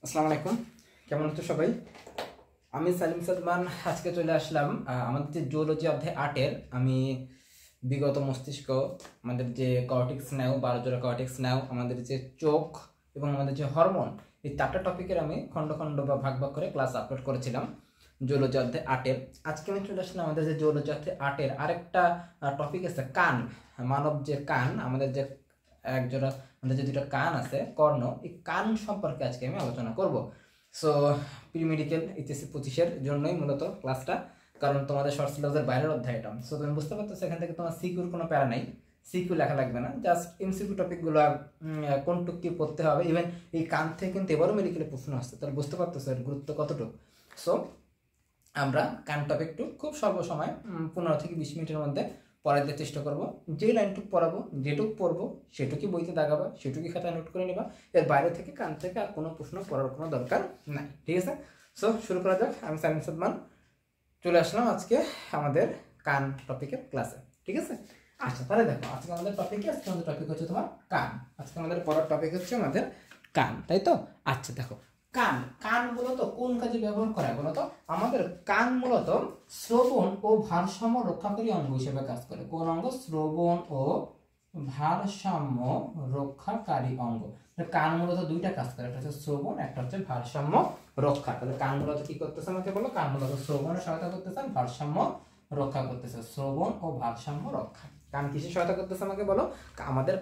আসসালামু আলাইকুম, কেমন আছো সবাই? আমি সালিম সাদমান। আজকে চলে আসলাম আমাদের যে জুওলজি অধ্যায় 8-এর। আমি বিগত মস্তিষ্ক, আমাদের যে কর্টেক্স নাও, 12 জোড়া কর্টেক্স নাও, আমাদের যে চোখ এবং আমাদের যে হরমোন, এই 4টা টপিকের আমি খণ্ড খণ্ড বা ভাগ ভাগ করে ক্লাস আপলোড করেছিলাম জুওলজি অধ্যায় 8-এর। আজকে আমি চলে আসলাম আমাদের যে জুওলজি অধ্যায় 8-এর আরেকটা টপিক আছে কান। মানব যে কান, আমাদের যে একজোড়া, আমাদের যে দুটো কান আছে, কর্ণ, এই কান সম্পর্কে আজকে আমি আলোচনা করব। সো প্রি মেডিকেল এইচএসসি 25-এর জন্যই মূলত ক্লাসটা, কারণ তোমাদের শর্ট সিলেবাসের বাইরের অধ্যায় এটা। সো তুমি বুঝতে পারতেছো এখান থেকে তোমার সিকিউর কোনো প্যারা নাই, সিকিউ লেখা লাগবে না, জাস্ট এমসিকিউ টপিকগুলো কোনটুকু কি পড়তে হবে। ইভেন এই কান থেকে কিন্তু এবারও মেডিকেলে প্রশ্ন আসছে, তাহলে বুঝতে পারতেছো এর গুরুত্ব কতটুকু। সো আমরা কান টপিকটু খুব স্বল্প সময় 15 থেকে 20 মিনিটের মধ্যে পড়াতে চেষ্টা করব। যে লাইনটুকু পড়াবো, যেটুকু পড়বো সেটুকুই বইতে দাগাবা, সেটুকুই খাতায় নোট করে নিবা। এর বাইরে থেকে কান থেকে আর কোনো প্রশ্ন পড়ার কোনো দরকার নাই, ঠিক আছে? সো শুরু করা যাক। আমি সালিম সাদমান চলে আসলাম আজকে আমাদের কান টপিকের ক্লাসে, ঠিক আছে? আচ্ছা, তাহলে দেখো আজকে আমাদের টপিক হচ্ছে তোমার কান। আজকে আমাদের পড়ার টপিক হচ্ছে আমাদের কান, তাই তো? আচ্ছা দেখো, কান কান মূলত কোন কাজে ব্যবহার করা হয় বলতো? আমাদের কান মূলত শ্রবণ ও ভারসাম্য রক্ষাকারী অঙ্গ হিসেবে কাজ করে। কোন অঙ্গ? শ্রবণ ও ভারসাম্য রক্ষাকারী অঙ্গ। কান মূলত দুইটা কাজ করে, একটা হচ্ছে শ্রবণ, একটা হচ্ছে ভারসাম্য রক্ষা। তাহলে কান মূলত কি করতেছে আমাকে বলো? কান মূলত শ্রবণে সহায়তা করতেছে, ভারসাম্য রক্ষা করতেছে। শ্রবণ ও ভারসাম্য রক্ষা। কান কিসে সহায়তা করতেছে আমাকে বলো? আমাদের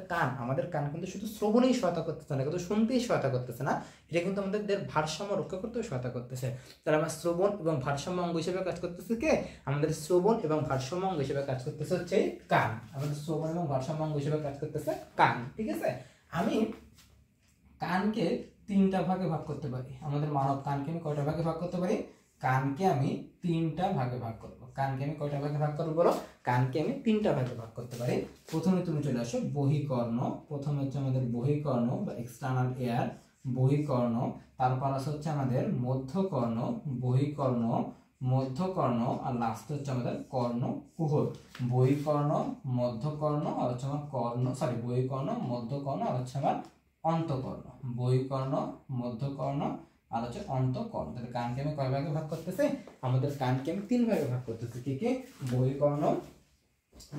কান কিন্তু শুধু শ্রবণেই সহায়তা করতেছে না, কিন্তু শুনতেই সহায়তা করতেছে না, এটা কিন্তু আমাদের ভারসাম্য রক্ষা করতেও সহায়তা করতেছে। তাহলে আমার শ্রবণ এবং ভারসাম্য অঙ্গ হিসেবে কাজ করতেছে কে? আমাদের শ্রবণ এবং ভারসাম্য অঙ্গ হিসেবে কাজ করতেছে হচ্ছে কান। আমাদের শ্রবণ এবং ভারসাম্য অঙ্গ হিসেবে কাজ করতেছে কান, ঠিক আছে? আমি কানকে 3টা ভাগে ভাগ করতে পারি। আমাদের মানব কানকে আমি কয়টা ভাগে ভাগ করতে পারি? কানকে আমি 3টা ভাগে ভাগ করব। কানকে আমি কয়টা ভাগে ভাগ করব বলো? কানকে আমি 3টা ভাগে ভাগ করতে পারি। প্রথমে তুমি চলে আসো বহিকর্ণ। প্রথমে হচ্ছে আমাদের বহিকর্ণ বা এক্সটার্নাল এয়ার, বহিকর্ণ। তারপর আছে হচ্ছে আমাদের মধ্যকর্ণ, বহিকর্ণ, মধ্যকর্ণ, আর লাস্ট হচ্ছে আমাদের কর্ণ কুহর। বহিকর্ণ, মধ্যকর্ণ, আর হচ্ছে আমার বহিকর্ণ, মধ্যকর্ণ, আর হচ্ছে আমার অন্তকর্ণ। বহিকর্ণ, মধ্যকর্ণ, আর হচ্ছে অন্তকর্ণ। তাহলে কানকে আমি কয় ভাগে ভাগ করতেছি? আমাদের কানকে আমি 3 ভাগে ভাগ করতেছি। কি কি? বহিকর্ণ,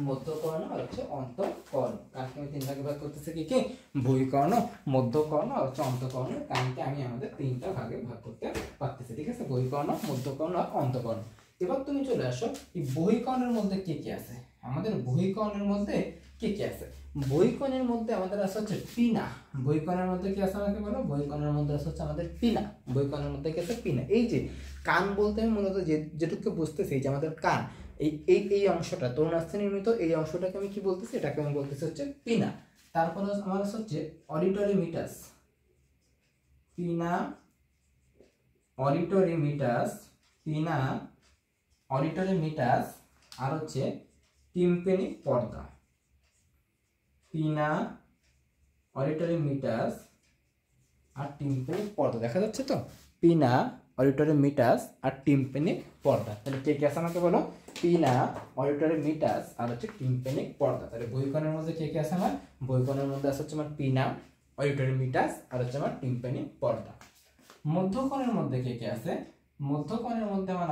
মধ্যকর্ণ, আর হচ্ছে অন্তকর্ণ। কানকে আমি 3 ভাগে ভাগ করতেছি। কি কি? বহিকর্ণ, মধ্যকর্ণ, আর হচ্ছে অন্তকর্ণ। কানকে আমি আমাদের 3টা ভাগে ভাগ করতে পারতেছি, ঠিক আছে? বহিকর্ণ, মধ্যকর্ণ, আর অন্তকর্ণ। এবার তুমি চলে আসো এই বহিকর্ণের মধ্যে কি কি আছে। আমাদের বহিকর্ণের মধ্যে কি কি আছে? বহিকর্ণের মধ্যে আমাদের আছে হচ্ছে পিনা। বহিকর্ণের মধ্যে কি আছে আমাকে বলো? বহিকর্ণের মধ্যে আছে হচ্ছে আমাদের পিনা। বহিকর্ণের মধ্যে কি আছে? পিনা। এই যে কান বলতে আমি মূলত যেটুকু বুঝতেছি, যে আমাদের কান, এই এই এই অংশটা তরুণাস্থি নির্মিত, এই অংশটাকে আমি কি বলতেছি? এটাকে আমি বলতেছি হচ্ছে পিনা। তারপরে আমার হচ্ছে অডিটরি মিটাস, পিনা, অডিটরি মিটাস, পিনা, অডিটরি মিটাস, আর হচ্ছে টিম্পেনিক পর্দা। পিনা, অডিটরি মিটাস, আর টিম্পেনিক পর্দা। দেখা যাচ্ছে তো? পিনা, অডিটরি মিটাস, আর টিম্পেনিক পর্দা। তাহলে কে কে আছে আমাকে বলো? পিনা, অডিটরি মিটাস, আর হচ্ছে টিম্পেনিক পর্দা। তাহলে বহিকর্ণের মধ্যে কে কে আছে আমার? বহিকর্ণের মধ্যে আছে হচ্ছে আমার পিনা, অডিটরি মিটাস, আর হচ্ছে আমার টিম্পেনিক পর্দা। মধ্যকর্ণের মধ্যে কে কে আছে? মধ্যকর্ণের মধ্যে আমার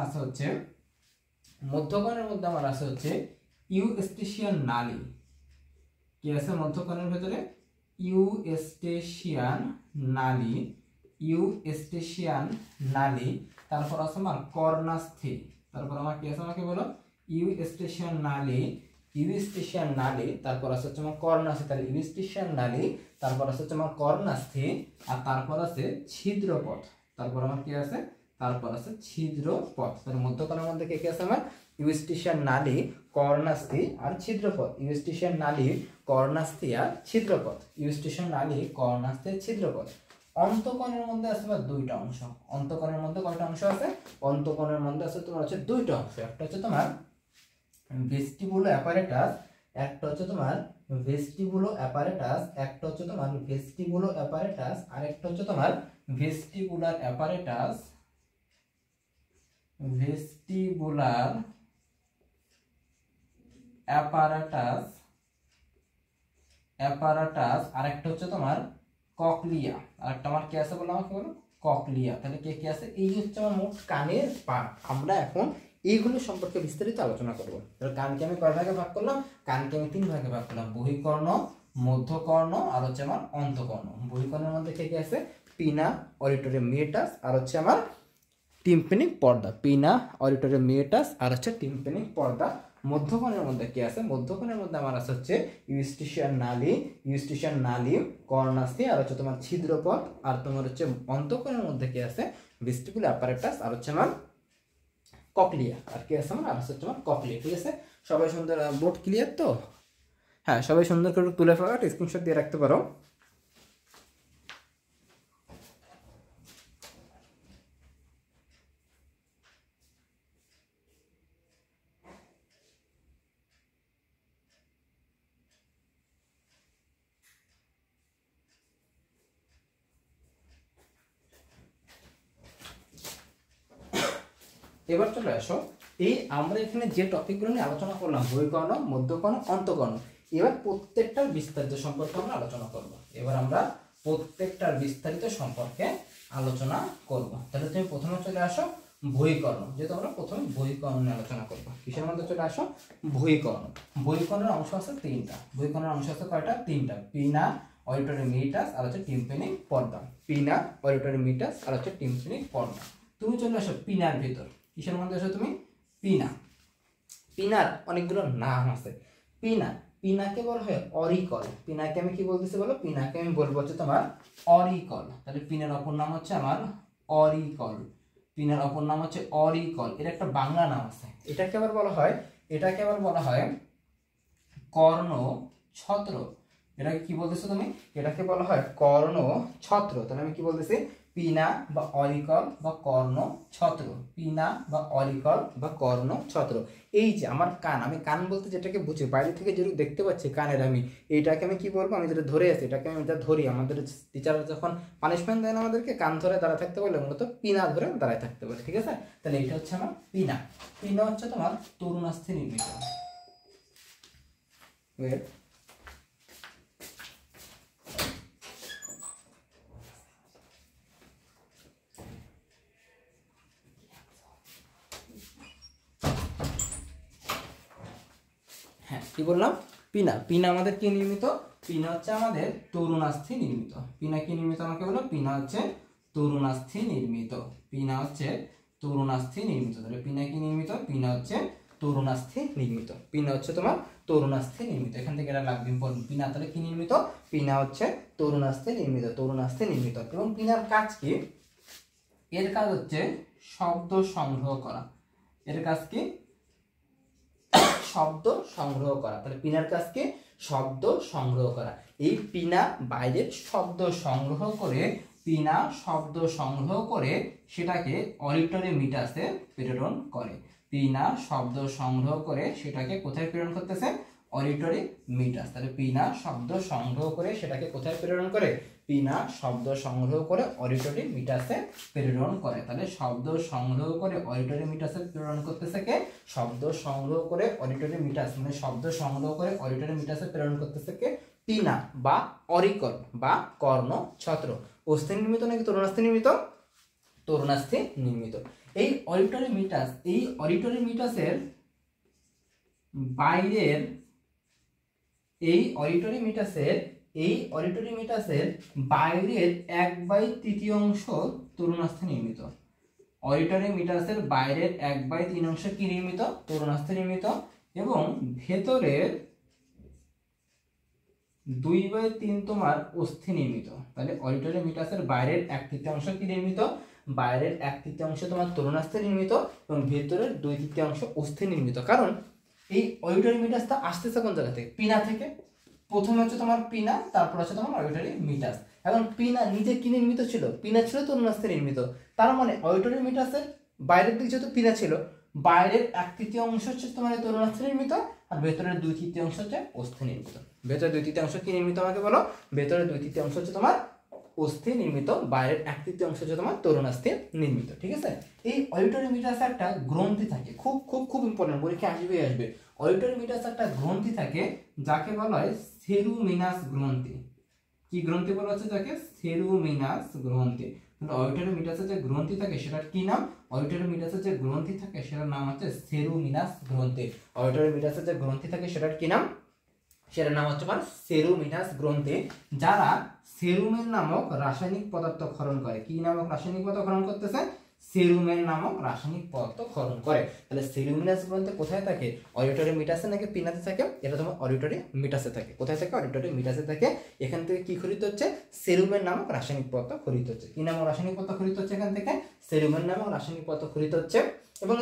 আছে হচ্ছে ইউস্টেশিয়ান নালী। কি আছে মধ্যকর্ণের ভেতরে? ইউস্টেশিয়ান নালী, ইউস্টেশিয়ান নালী। তারপর আছে আমার কর্ণাস্থি। তারপর আমার কি আছে আমাকে বলো? ইউস্টেশিয়ান নালী, ইউস্টেশিয়ান নালী। তারপর আছে হচ্ছে আমার কর্ণাস্থি। তাহলে ইউস্টেশিয়ান নালী, তারপর আছে হচ্ছে আমার কর্ণাস্থি, আর তারপর আছে ছিদ্রপথ। তারপর আমার কি আছে? তারপর আছে ছিদ্রপথ। তাহলে মধ্যকর্ণের মধ্যে কে কে আছে আমার? ইউস্টেশিয়ান নালী, কর্ণাস্থি, আর ছিদ্রপথ। ইউস্টেশিয়ান নালী, কর্ণাস্থি, আর ছিদ্রপথ। ইউস্টেশিয়ান নালী, কর্ণাস্থি, ছিদ্রপথ। অন্তকর্ণের মধ্যে আছে তোমার 2টা অংশ। অন্তকর্ণের মধ্যে কয়টা অংশ আছে? অন্তকর্ণের মধ্যে আছে তোমার হচ্ছে 2টা অংশ। একটা হচ্ছে তোমার ভেস্টিবুলো অ্যাপারেটাস, একটা হচ্ছে তোমার ভেস্টিবুলো অ্যাপারেটাস, একটা হচ্ছে তোমার ভেস্টিবুলো অ্যাপারেটাস, আর একটা হচ্ছে তোমার vestibular apparatus, vestibular apparatus, apparatus, আর একটা হচ্ছে তোমার ককলিয়া। আর একটা আমার কি আছে বলো? আমাকে বলো। ককলিয়া। তাহলে কে কে আছে? এই হচ্ছে আমার মোট কানের পার্ট। আমরা এখন এইগুলো সম্পর্কে বিস্তারিত আলোচনা করব। কানকে আমি কয় ভাগে ভাগ করলাম? কানকে আমি 3 ভাগে ভাগ করলাম, বহিকর্ণ, মধ্যকর্ণ আর হচ্ছে আমার অন্তকর্ণ। বহিকর্ণের মধ্যে কে কে আছে? পিনা, অডিটরি মিয়েটাস আর হচ্ছে আমার টিম্প্যানিক পর্দা। পিনা, অডিটরি মিয়েটাস আর হচ্ছে টিম্প্যানিক পর্দা। মধ্যকর্ণের মধ্যে কি আছে? মধ্যকর্ণের মধ্যে আমার আছে হচ্ছে ইউস্টিশিয়ান নালী, কর্নাসি আর হচ্ছে তোমার ছিদ্রপথ। আর তোমার হচ্ছে অন্তঃকর্ণের মধ্যে কি আছে? ভেস্টিবুলার অ্যাপারেটাস আর হচ্ছে আমার ককলিয়া। আর কি আছে আমার? আর হচ্ছে তোমার ককলিয়া। ঠিক আছে, সবাই সুন্দর, বোর্ড ক্লিয়ার তো? হ্যাঁ, সবাই সুন্দর করে তুলে ফেলা, স্ক্রিনশট দিয়ে রাখতে পারো। এবার চলে আসো, এই আমরা এখানে যে টপিকগুলো নিয়ে আলোচনা করলাম, বহিকর্ণ, মধ্যকর্ণ, অন্তঃকর্ণ, এবার প্রত্যেকটার বিস্তারিত সম্পর্কে আমরা আলোচনা করব। এবার আমরা প্রত্যেকটার বিস্তারিত সম্পর্কে আলোচনা করব। তাহলে তুমি প্রথমে চলে আসো বহিকর্ণ, যেহেতু আমরা প্রথমে বহিকর্ণ নিয়ে আলোচনা করব। কিসের মধ্যে চলে আসো? বহিকর্ণ। বহিকর্ণের অংশ আছে 3টা। বহিকর্ণের অংশ আছে কয়টা? 3টা। পিনা, অডিটরি মিটাস আর হচ্ছে টিম্প্যানিক পর্দা। পিনা, অডিটরি মিটাস আর হচ্ছে টিম্প্যানিক পর্দা। তুমি চলে আসো পিনার ভিতর। কিসের মধ্যে আসো তুমি? পিনা। পিনার অনেকগুলো নাম আছে। পিনাকে বলা হয় অরিকল। পিনাকে আমি কি বলতেছি বলো? পিনাকে আমি বলবো হচ্ছে তোমার অরিকল। তাহলে পিনার অপর নাম হচ্ছে আমার অরিকল। পিনার অপর নাম হচ্ছে অরিকল। এর একটা বাংলা নাম আছে। এটাকে আবার বলা হয় কর্ণ ছত্র। এটাকে কি বলতেছো তুমি? এটাকে বলা হয় কর্ণ ছত্র। তাহলে আমি কি বলতেছি? পিনা বা অরিকল বা কর্ণ ছত্র। পিনা বা অরিকল বা কর্ণ ছত্র। এই যে আমার কান, আমি কান বলতে যেটাকে বুঝি, বাইরে থেকে যেটা দেখতে পাচ্ছি কানের, আমি এইটাকে আমি কি বলবো? আমি যেটা ধরে আছি এটাকে আমি যা ধরি, আমাদের টিচাররা যখন পানিশমেন্ট দেয় না আমাদেরকে, কান ধরে দাঁড়ায় থাকতে বলে, মূলত পিনা ধরে দাঁড়ায় থাকতে বলে। ঠিক আছে, তাহলে এটা হচ্ছে আমার পিনা। পিনা হচ্ছে তোমার তরুণাস্থি নির্মিত। হ্যাঁ, কি বললাম? পিনা। পিনা আমাদের কি নির্মিত? পিনা হচ্ছে আমাদের তরুণাস্থি নির্মিত। পিনা কি নির্মিত আমাকে বলো? পিনা হচ্ছে তরুণাস্থি নির্মিত। পিনা হচ্ছে তরুণাস্থি নির্মিত। তাহলে পিনা কি নির্মিত? পিনা হচ্ছে তরুণাস্থি নির্মিত। পিনা হচ্ছে তোমার তরুণাস্থি নির্মিত। এখান থেকে এটা লাগবে ইম্পর্টেন্ট। পিনা তাহলে কি নির্মিত? পিনা হচ্ছে তরুণাস্থি নির্মিত। তরুণাস্থি নির্মিত। এবং পিনার কাজ কি? এর কাজ হচ্ছে শব্দ সংগ্রহ করা। এর কাজ কি? শব্দ সংগ্রহ করা। তাহলে পিনার কাজ কি? শব্দ সংগ্রহ করা। এই পিনা বাইরের শব্দ সংগ্রহ করে, সেটাকে অডিটরি মিটাসে প্রেরণ করে। পিনা শব্দ সংগ্রহ করে সেটাকে কোথায় প্রেরণ করতেছে? অডিটরি মিটাস। তাহলে পিনা শব্দ সংগ্রহ করে সেটাকে কোথায় প্রেরণ করে? পিনা শব্দ সংগ্রহ করে অডিটরি মিটাসে প্রেরণ করে। তাহলে শব্দ সংগ্রহ করে অডিটরি মিটাসে প্রেরণ করতেছে কে? শব্দ সংগ্রহ করে অডিটরি মিটাস, মানে শব্দ সংগ্রহ করে অডিটরি মিটাসে প্রেরণ করতেছে কে? পিনা বা অরিকল বা কর্ণ ছত্র। অস্থি নির্মিত নাকি তরুণাস্থি নির্মিত? তরুণাস্থি নির্মিত। এই অডিটরি মিটাসের বাইরের, এই অডিটরি মিটাসের বাইরের 1/3 তরুণাস্থি নির্মিত। অডিটরি মিটাসের বাইরের 1/3 কি নির্মিত? তরুণাস্থি নির্মিত। এবং ভেতরের 2/3 তোমার অস্থি নির্মিত। তাহলে অডিটরি মিটাসের বাইরের 1/3 কি নির্মিত? বাইরের 1/3 তোমার তরুণাস্থি নির্মিত এবং ভেতরের 2/3 অস্থি নির্মিত। কারণ এই অডিটরি মিটাসটা আসতেছে কোন জায়গা থেকে? পিনা থেকে। প্রথমে হচ্ছে তোমার পিনা, তারপর হচ্ছে তোমার অডিটরি মিটাস। এখন পিনা নিজে কি নির্মিত ছিল? পিনা ছিল তরুণাস্থি নির্মিত। তার মানে অডিটরি মিটাসের বাইরের দিক যেহেতু পিনা ছিল, বাইরের 1/3 হচ্ছে তোমার তরুণাস্থি নির্মিত আর ভেতরের 2/3 হচ্ছে অস্থি নির্মিত। ভেতরের 2/3 কি নির্মিত আমাকে বলো? ভেতরের 2/3 হচ্ছে তোমার অস্থি নির্মিত, বাইরের 1/3 হচ্ছে তোমার তরুণাস্থি নির্মিত। ঠিক আছে, এই অডিটরি মিটাসে একটা গ্রন্থি থাকে, খুব খুব খুব ইম্পর্টেন্ট, পরীক্ষা আসবে। অডিটরি মিটাসে একটা গ্রন্থি থাকে যাকে বলা হয় সেরুমিনাস গ্রন্থি। কি গ্রন্থি বলা হচ্ছে? যাকে সেরুমিনাস গ্রন্থি। অডিটরি মিটাসে যে গ্রন্থি থাকে সেটার কি নাম? অডিটরি মিটাসে যে গ্রন্থি থাকে সেটার নাম হচ্ছে সেরুমিনাস গ্রন্থি। অডিটরি মিটাসে যে গ্রন্থি থাকে সেটার কি নাম? সেটার নাম হচ্ছে আমার সেরুমিনাস গ্রন্থি, যারা সেরুমেন নামক রাসায়নিক পদার্থ ক্ষরণ করে। কি নামক রাসায়নিক পদার্থ ক্ষরণ করতেছে? সেরুমেন নামক রাসায়নিক পদার্থ ক্ষরণ করে। তাহলে সেরুমিনাস গ্রন্থি কোথায় থাকে? অডিটরি মিটাসে নাকি পিনাসে থাকে? এটা তোমার অডিটরি মিটাসে থাকে। কোথায় থাকে? অডিটরি মিটাসে থাকে। এখান থেকে কি খরিত হচ্ছে? সেরুমেন নামক রাসায়নিক পদার্থ খরিত হচ্ছে। কি নামক রাসায়নিক পদার্থ খরিত হচ্ছে? এখান থেকে সেরুমেন নামক রাসায়নিক পদার্থ খরিত হচ্ছে। এবং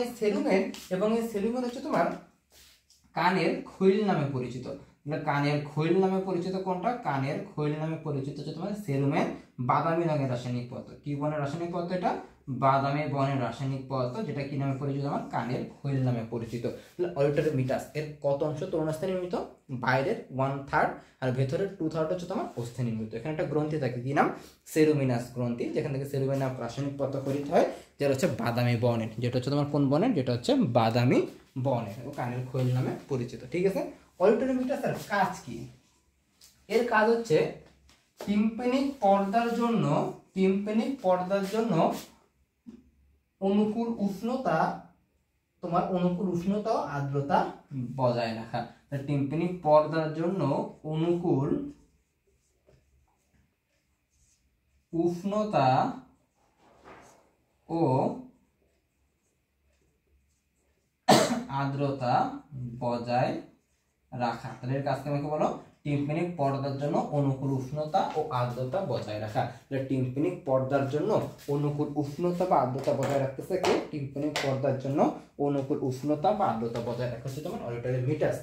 এই সেরুমেন হচ্ছে তোমার কানের খৈল নামে পরিচিত। কানের খৈল নামে পরিচিত কোনটা? কানের খৈল নামে পরিচিত হচ্ছে তোমার সেরুমেন। বাদামি রঙের রাসায়নিক পদার্থ। কি বনের রাসায়নিক পদার্থ এটা? বাদামি বনের রাসায়নিক পদার্থ, যেটা কি নামে পরিচিত? আমার কানের খৈল নামে পরিচিত। অডিটরি মিটাস এর কত অংশ তরুণাস্থে নির্মিত? বাইরের 1/3 আর ভেতরের 2/3 হচ্ছে তোমার অস্থে নির্মিত। এখানে একটা গ্রন্থি থাকে, কি নাম? সেরুমিনাস গ্রন্থি, যেখান থেকে সেরুমেন নামক রাসায়নিক পদার্থ খরিত হয়, যেটা হচ্ছে বাদামি বর্ণের। যেটা হচ্ছে তোমার কোন বর্ণের? যেটা হচ্ছে বাদামি বর্ণের ও কানের খৈল নামে পরিচিত। ঠিক আছে। অডিটরি মিটাসের কাজ কি? এর কাজ হচ্ছে টিম্প্যানিক পর্দার জন্য অনুকূল উষ্ণতা ও আর্দ্রতা বজায় রাখা। টিম্প্যানিক পর্দার জন্য অনুকূল উষ্ণতা ও আর্দ্রতা বজায় রাখা। তাহলে এর কাজকে আমাকে বলো, টিম্প্যানিক পর্দার জন্য অনুকূল উষ্ণতা ও আর্দ্রতা বজায় রাখা। টিম্প্যানিক পর্দার জন্য অনুকূল উষ্ণতা বা আর্দ্রতা বজায় রাখতেছে কি? টিম্প্যানিক পর্দার জন্য অনুকূল উষ্ণতা বা আর্দ্রতা বজায় রাখতেছে তোমার অডিটরি মিটাস।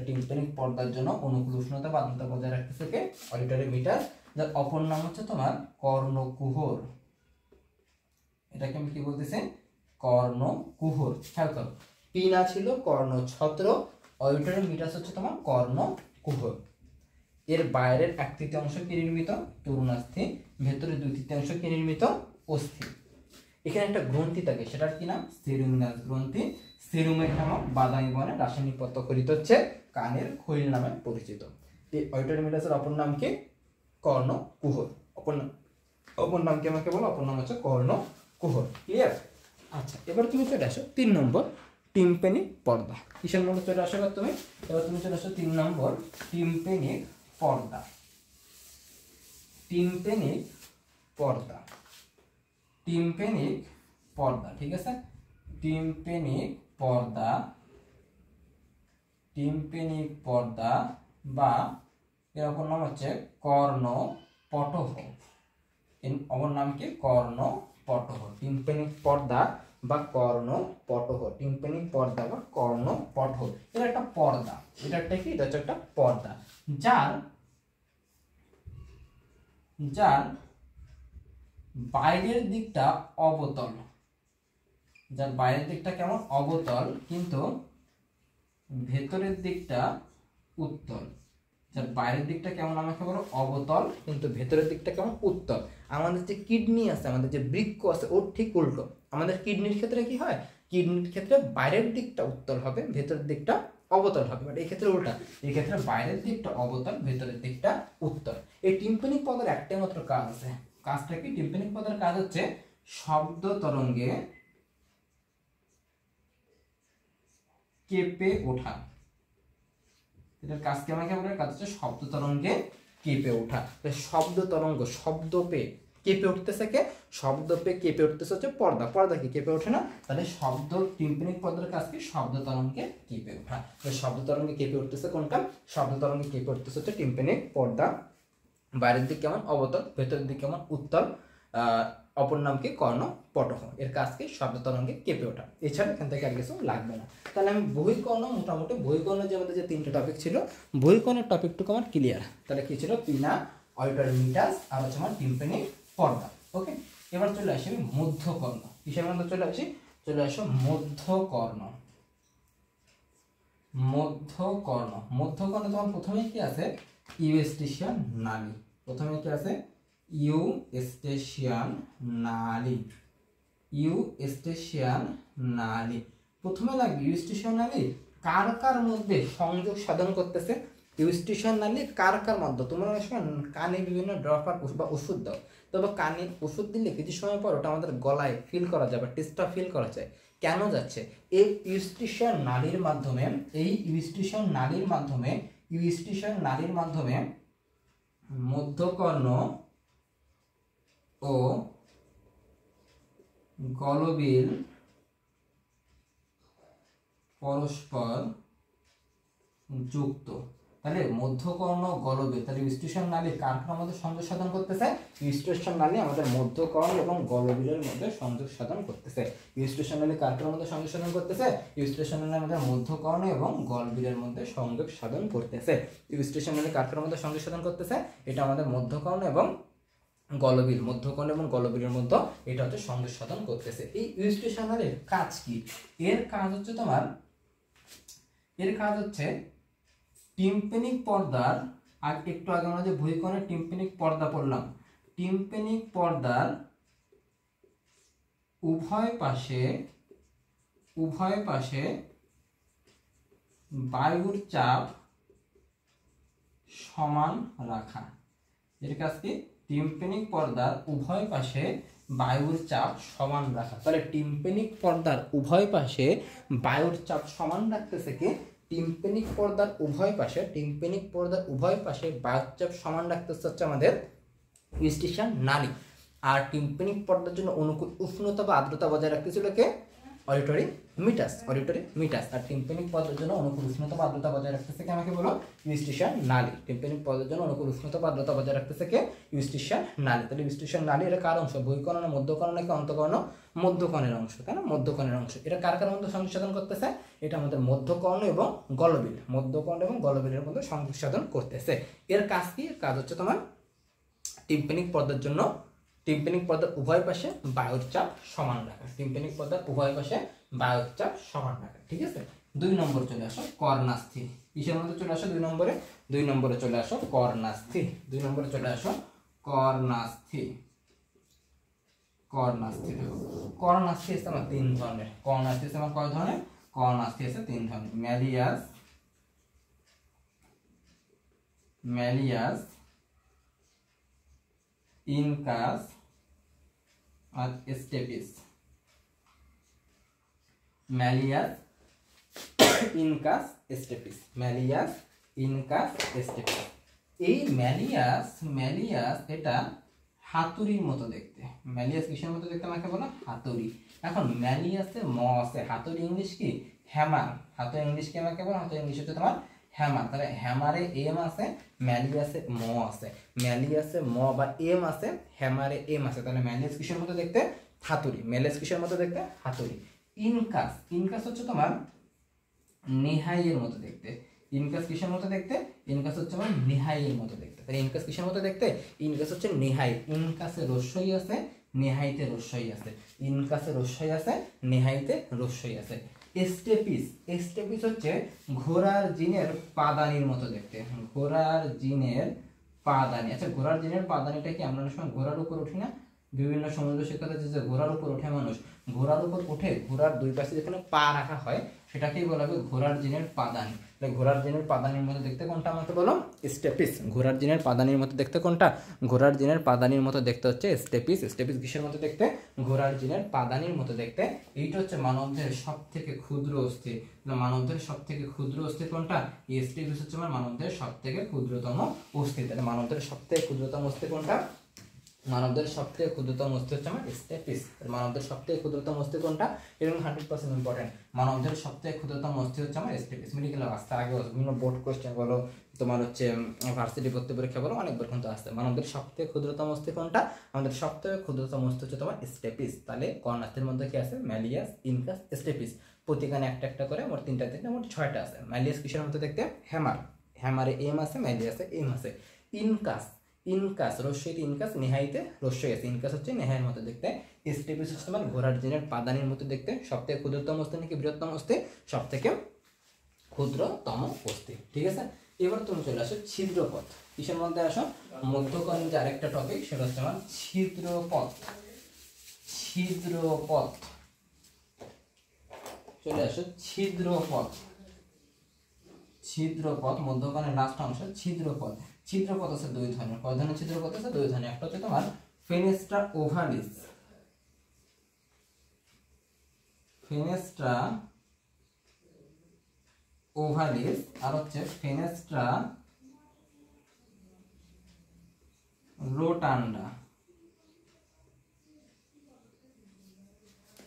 টিম্প্যানিক পর্দার জন্য অনুকূল উষ্ণতা বা আর্দ্রতা বজায় রাখতেছে কি? অডিটরি মিটাস। যার অপর নাম হচ্ছে তোমার কর্ণকুহর। এটাকে আমি কি বলতেছি? কর্ণকুহর। খেয়াল করো, পিনা ছিল কর্ণছত্র, অডিটরি মিটাস হচ্ছে তোমার কর্ণকুহর। এর বাইরের 1/3 কি নির্মিত? তরুণাস্থি। ভেতরে 2/3 কি নির্মিত? অস্থি। এখানে একটা গ্রন্থি থাকে, সেটার কি নাম? সেরুমিনাস গ্রন্থি। সেরুমেন নামক বাদামি বর্ণের রাসায়নিক পদার্থ খরিত হচ্ছে, কানের খৈল নামে পরিচিত। অডিটরি মিটাসের অপর নাম কি? কর্ণকুহর। অপর নাম কি আমাকে বলো? অপর নাম হচ্ছে কর্ণকুহর। ক্লিয়ার? আচ্ছা, এবার তুমি চলে আসো 3 নম্বর, টিম্প্যানিক পর্দা। কিসের মধ্যে চলে আসো এবার তুমি? এবার তুমি চলে আসো 3 নম্বর, টিম্প্যানিক পর্দা। টিম্প্যানিক পর্দা। টিম্প্যানিক পর্দা, ঠিক আছে। টিম্প্যানিক পর্দা, টিম্প্যানিক পর্দা বা এর অপর নাম হচ্ছে কর্ণপটহ। এর অপর নাম কি? কর্ণপটহ। টিম্প্যানিক পর্দা বা কর্ণপটহ। টিম্প্যানিক পর্দা বা কর্ণপটহ, এটা একটা পর্দা। এটা একটা কি? এটা হচ্ছে একটা পর্দা, যার বাইরের দিকটা অবতল। যার বাইরের দিকটা কেমন? অবতল, কিন্তু ভেতরের দিকটা উত্তল। যার বাইরের দিকটা কেমন আমাকে বলো? অবতল, কিন্তু ভেতরের দিকটা কেমন? উত্তল। আমাদের যে কিডনি আছে, আমাদের যে বৃক্ক আছে, ওর ঠিক উল্টো। আমাদের কিডনির ক্ষেত্রে কি হয়? কিডনির ক্ষেত্রে বাইরের দিকটা উত্তল হবে, ভেতরের দিকটা অবতল হবে। বাট এই ক্ষেত্রে উল্টা, এই ক্ষেত্রে বাইরের দিকটা অবতল, ভেতরের দিকটা উত্তল। এই টিম্প্যানিক পর্দার একটাই মাত্র কাজ আছে। কাজটা কি? টিম্প্যানিক পর্দার কাজ হচ্ছে শব্দ তরঙ্গে কেঁপে ওঠা। এটার কাজ কি আমাকে বলে? কাজ হচ্ছে শব্দ তরঙ্গে কেঁপে ওঠা। শব্দ তরঙ্গ, শব্দ পেয়ে কেঁপে উঠতেছে কে? শব্দ পেয়ে কেঁপে উঠতেছে হচ্ছে পর্দা। পর্দা কি কেঁপে ওঠে না? তাহলে শব্দ, টিম্প্যানিক পর্দার কাজ কি? শব্দ তরঙ্গে কেঁপে ওঠা। শব্দ তরঙ্গে কেঁপে উঠতেছে কোনটা? শব্দ তরঙ্গে কেঁপে উঠতেছে হচ্ছে টিম্প্যানিক পর্দা। বাইরের দিক কেমন? অবতল, ভেতরের দিক কেমন? উত্তল। অপর নাম কি? কর্ণপটহ। এর কাজ কি? শব্দ তরঙ্গে কেঁপে ওঠা। এছাড়া এখান থেকে আর কিছু লাগবে না। তাহলে আমি বহিকর্ণ, মোটামুটি বহিকর্ণের যে আমাদের যে 3টা টপিক ছিল, বহিকর্ণের টপিকটুকু আমার ক্লিয়ার। তাহলে কি ছিল? পিনা, অডিটরি মিটাস, আর হচ্ছে আমার টিম্প্যানিক পর্দা। ওকে, এবার চলে আসি আমি মধ্যকর্ণ। কিসের মধ্যে চলে আসি? চলে আসো মধ্যকর্ণ। মধ্যকর্ণ, মধ্যকর্ণে তোমার প্রথমে কি আছে? ইউস্টেশিয়ান নালী। প্রথমে কি আছে? ইউস্টেশিয়ান নালী। ইউস্টেশিয়ান নালী প্রথমে লাগবে। ইউস্টেশিয়ান নালী কার কার মধ্যে সংযোগ সাধন করতেছে? ইউস্টিশন নালী কার কার মধ্যে? তোমরা অনেক সময় কানে বিভিন্ন ড্রপার বা ওষুধ দাও, তবে কানে ওষুধ দিলে কিছু সময় পর ওটা আমাদের গলায় ফিল করা যায় বা টেস্টটা ফিল করা যায়। কেন যাচ্ছে? এই ইউস্টিশন নালীর মাধ্যমে, ইউস্টিশন নালীর মাধ্যমে মধ্যকর্ণ ও গলবিল পরস্পর যুক্ত। তাহলে মধ্যকর্ণ গলবিল, তাহলে ইউস্টিশন নালী কার কার মধ্যে সংযোগ সাধন করতেছে? ইউস্টিশন নালী আমাদের মধ্যকর্ণ এবং গলবিলের মধ্যে সংযোগ সাধন করতেছে। ইউস্টিশন নালী কার কার মধ্যে সংযোগ সাধন করতেছে? ইউস্টিশন নালী আমাদের মধ্যকর্ণ এবং গলবিলের মধ্যে সংযোগ সাধন করতেছে। ইউস্টিশন নালী কার কার মধ্যে সংযোগ সাধন করতেছে? এটা আমাদের মধ্যকর্ণ এবং গলবিল, মধ্যকর্ণ এবং গলবিলের মধ্যে এটা হচ্ছে সংযোগ সাধন করতেছে। এই ইউস্টিশন নালীর কাজ কি? এর কাজ হচ্ছে টিম্প্যানিক পর্দার, আর একটু আগে আমরা যে ভূমিকোণের টিম্প্যানিক পর্দা পড়লাম, টিম্প্যানিক পর্দার উভয় পাশে বায়ুর চাপ সমান রাখা। এর কাজ কি? টিম্প্যানিক পর্দার উভয় পাশে বায়ুর চাপ সমান রাখা। তাহলে টিম্প্যানিক পর্দার উভয় পাশে বায়ুর চাপ সমান রাখতেছে কি? টিম্প্যানিক পর্দার উভয় পাশে বায়ুর চাপ সমান রাখতেছে হচ্ছে আমাদের ইউস্টিশন নালী। আর টিম্প্যানিক পর্দার জন্য অনুকূল উষ্ণতা বা আর্দ্রতা বজায় রাখতেছিল কে? অডিটরি মিটাস। আর টিম্প্যানিক পর্দার জন্য অনুকূল উষ্ণতা বা আর্দ্রতা বজায় রাখতেছে কে? আমাকে বলো, ইউস্টিশন নালী। টিম্প্যানিক পর্দার জন্য অনুকূল উষ্ণতা বা আর্দ্রতা বজায় রাখতেছে কে? ইউস্টিশন নালী। তাহলে ইউস্টিশন নালী এটা কার অংশ? বহিকর্ণ না মধ্যকর্ণ নাকি অন্তঃকর্ণ? মধ্যকর্ণের অংশ, তাই না? মধ্যকর্ণের অংশ। এটা কার কার মধ্যে সংযোগ সাধন করতেছে? এটা আমাদের মধ্যকর্ণ এবং গলবিল, গলবিলের মধ্যে সংযোগ সাধন করতেছে। এর কাজ কি? কাজ হচ্ছে তোমার টিম্প্যানিক পর্দার জন্য টিম্প্যানিক পর্দার উভয় পাশে বায়ুর চাপ সমান রাখা। ঠিক আছে। 2 নম্বর চলে আসো কর্ণাস্থি। কিসের মধ্যে চলে আসো? 2 নম্বরে চলে আসো কর্ণাস্থি। কর্ণাস্থি আছে আমার 3 ধরনের। কর্ণাস্থি আছে আমার কয় ধরনের? কর্ণাস্থি আছে 3 ধরনের। ম্যালিয়াস, ইনকাস আর স্টেপিস। Malleus, incus, stapes. এই ম্যালিয়াস এটা হাতুড়ির মতো দেখতে। ম্যালিয়াস কিসের মতো দেখতে আমাকে বলো? হাতুড়ি। এখন ম্যালিয়াসে ম আছে, হাতুড়ি ইংলিশ কি? হ্যামার। হাতুড়ি ইংলিশ কি আমাকে বলো? হাতুড়ি ইংলিশ হচ্ছে তোমার হ্যামার। তাহলে হ্যামারে এম আছে, ম্যালিয়াসে ম আছে। ম্যালিয়াসে ম বা এম আছে, হ্যামারে এম আছে। তাহলে ম্যালিয়াস কিসের মতো দেখতে? হাতুড়ি। ইনকাস হচ্ছে তোমার নেহাইয়ের মতো দেখতে। ইনকাস কিসের মতো দেখতে? ইনকাস হচ্ছে আমার নেহাইয়ের মতো দেখতে। তাহলে ইনকাস কিসের মতো দেখতে? ইনকাস হচ্ছে নেহাই। ইনকাসে রস্যই আছে, নেহাইতে রস্যই আছে। স্টেপিস হচ্ছে ঘোড়ার জিনের পাদানির মতো দেখতে। আচ্ছা, ঘোড়ার জিনের পাদানিটা কি আমরা অনেক সময় ঘোড়ার উপর উঠি না? বিভিন্ন সমুদ্র সৈকতে যে ঘোড়ার উপর ওঠে মানুষ, ঘোড়ার উপর উঠে ঘোড়ার দুই পাশে যেখানে পা রাখা হয় সেটাকেই বলা হবে ঘোড়ার জিনের পাদানি। ঘোড়ার জিনের পাদানির মতো দেখতে কোনটা আমাকে বলো? স্টেপিস। ঘোড়ার জিনের পাদানির মতো দেখতে কোনটা? ঘোড়ার জিনের পাদানির মতো দেখতে হচ্ছে স্টেপিস। কিসের মতো দেখতে? ঘোড়ার জিনের পাদানির মতো দেখতে। এইটা হচ্ছে মানবদের সব থেকে ক্ষুদ্র অস্থি। মানবদের সব থেকে ক্ষুদ্র অস্থি কোনটা? স্টেপিস হচ্ছে আমার মানবদের সব থেকে ক্ষুদ্রতম অস্থি। তাহলে মানবদের সব থেকে ক্ষুদ্রতম অস্থি কোনটা? মানবদের সবথেকে ক্ষুদ্রতম অস্থি হচ্ছে আমার স্টেপিস। মানবদের সবথেকে ক্ষুদ্রতম অস্থি কোনটা? এবং 100% ইম্পর্টেন্ট। মানবদের সবথেকে ক্ষুদ্রতম অস্থি হচ্ছে আমার স্টেপিস। মেডিকেল আসতে আগে বিভিন্ন বোর্ড কোশ্চেন বলো, তোমার হচ্ছে ভার্সিটি ভর্তি পরীক্ষা বলো, অনেকবার কিন্তু আসতে। মানবদের সবথেকে ক্ষুদ্রতম অস্থি কোনটা? আমাদের সবথেকে ক্ষুদ্রতম অস্থি হচ্ছে তোমার স্টেপিস। তাহলে কর্ণাস্থির মধ্যে কি আছে? Malleus, incus, stapes. প্রতিখানে একটা করে মোট 3টা থেকে মোট 6টা আছে। ম্যালিয়াস কিসের মতো দেখতে? হ্যামার। হ্যামারে এম আছে, ম্যালিয়াসে এম আছে। ইনকাস রস্যইতে ইনকাস, নেহাইতে রস্যই আছে। ইনকাস হচ্ছে নেহাইয়ের মতো দেখতে। স্টেপিস হচ্ছে তোমার ঘোড়ার জিনের পাদানির মতো দেখতে। সবথেকে ক্ষুদ্রতম অস্থি নাকি বৃহত্তম অস্থি? সবথেকে ক্ষুদ্রতম অস্থি। ঠিক আছে। এবার তুমি চলে আসো ছিদ্রপথ। কিসের মধ্যে আসো? মধ্যকর্ণের যে আরেকটা টপিক সেটা হচ্ছে আমার ছিদ্রপথ। চলে আসো ছিদ্রপথ। ছিদ্রপথ, মধ্যকর্ণের লাস্ট অংশ ছিদ্রপথ। ছিদ্রপথ আছে দুই ধরনের। কয় ধরনের ছিদ্রপথ আছে? দুই ধরনের। একটা হচ্ছে তোমার ফেনেস্ট্রা ওভালিস, ফেনেস্ট্রা ওভালিস, আর হচ্ছে fenestra রোটান্ডা।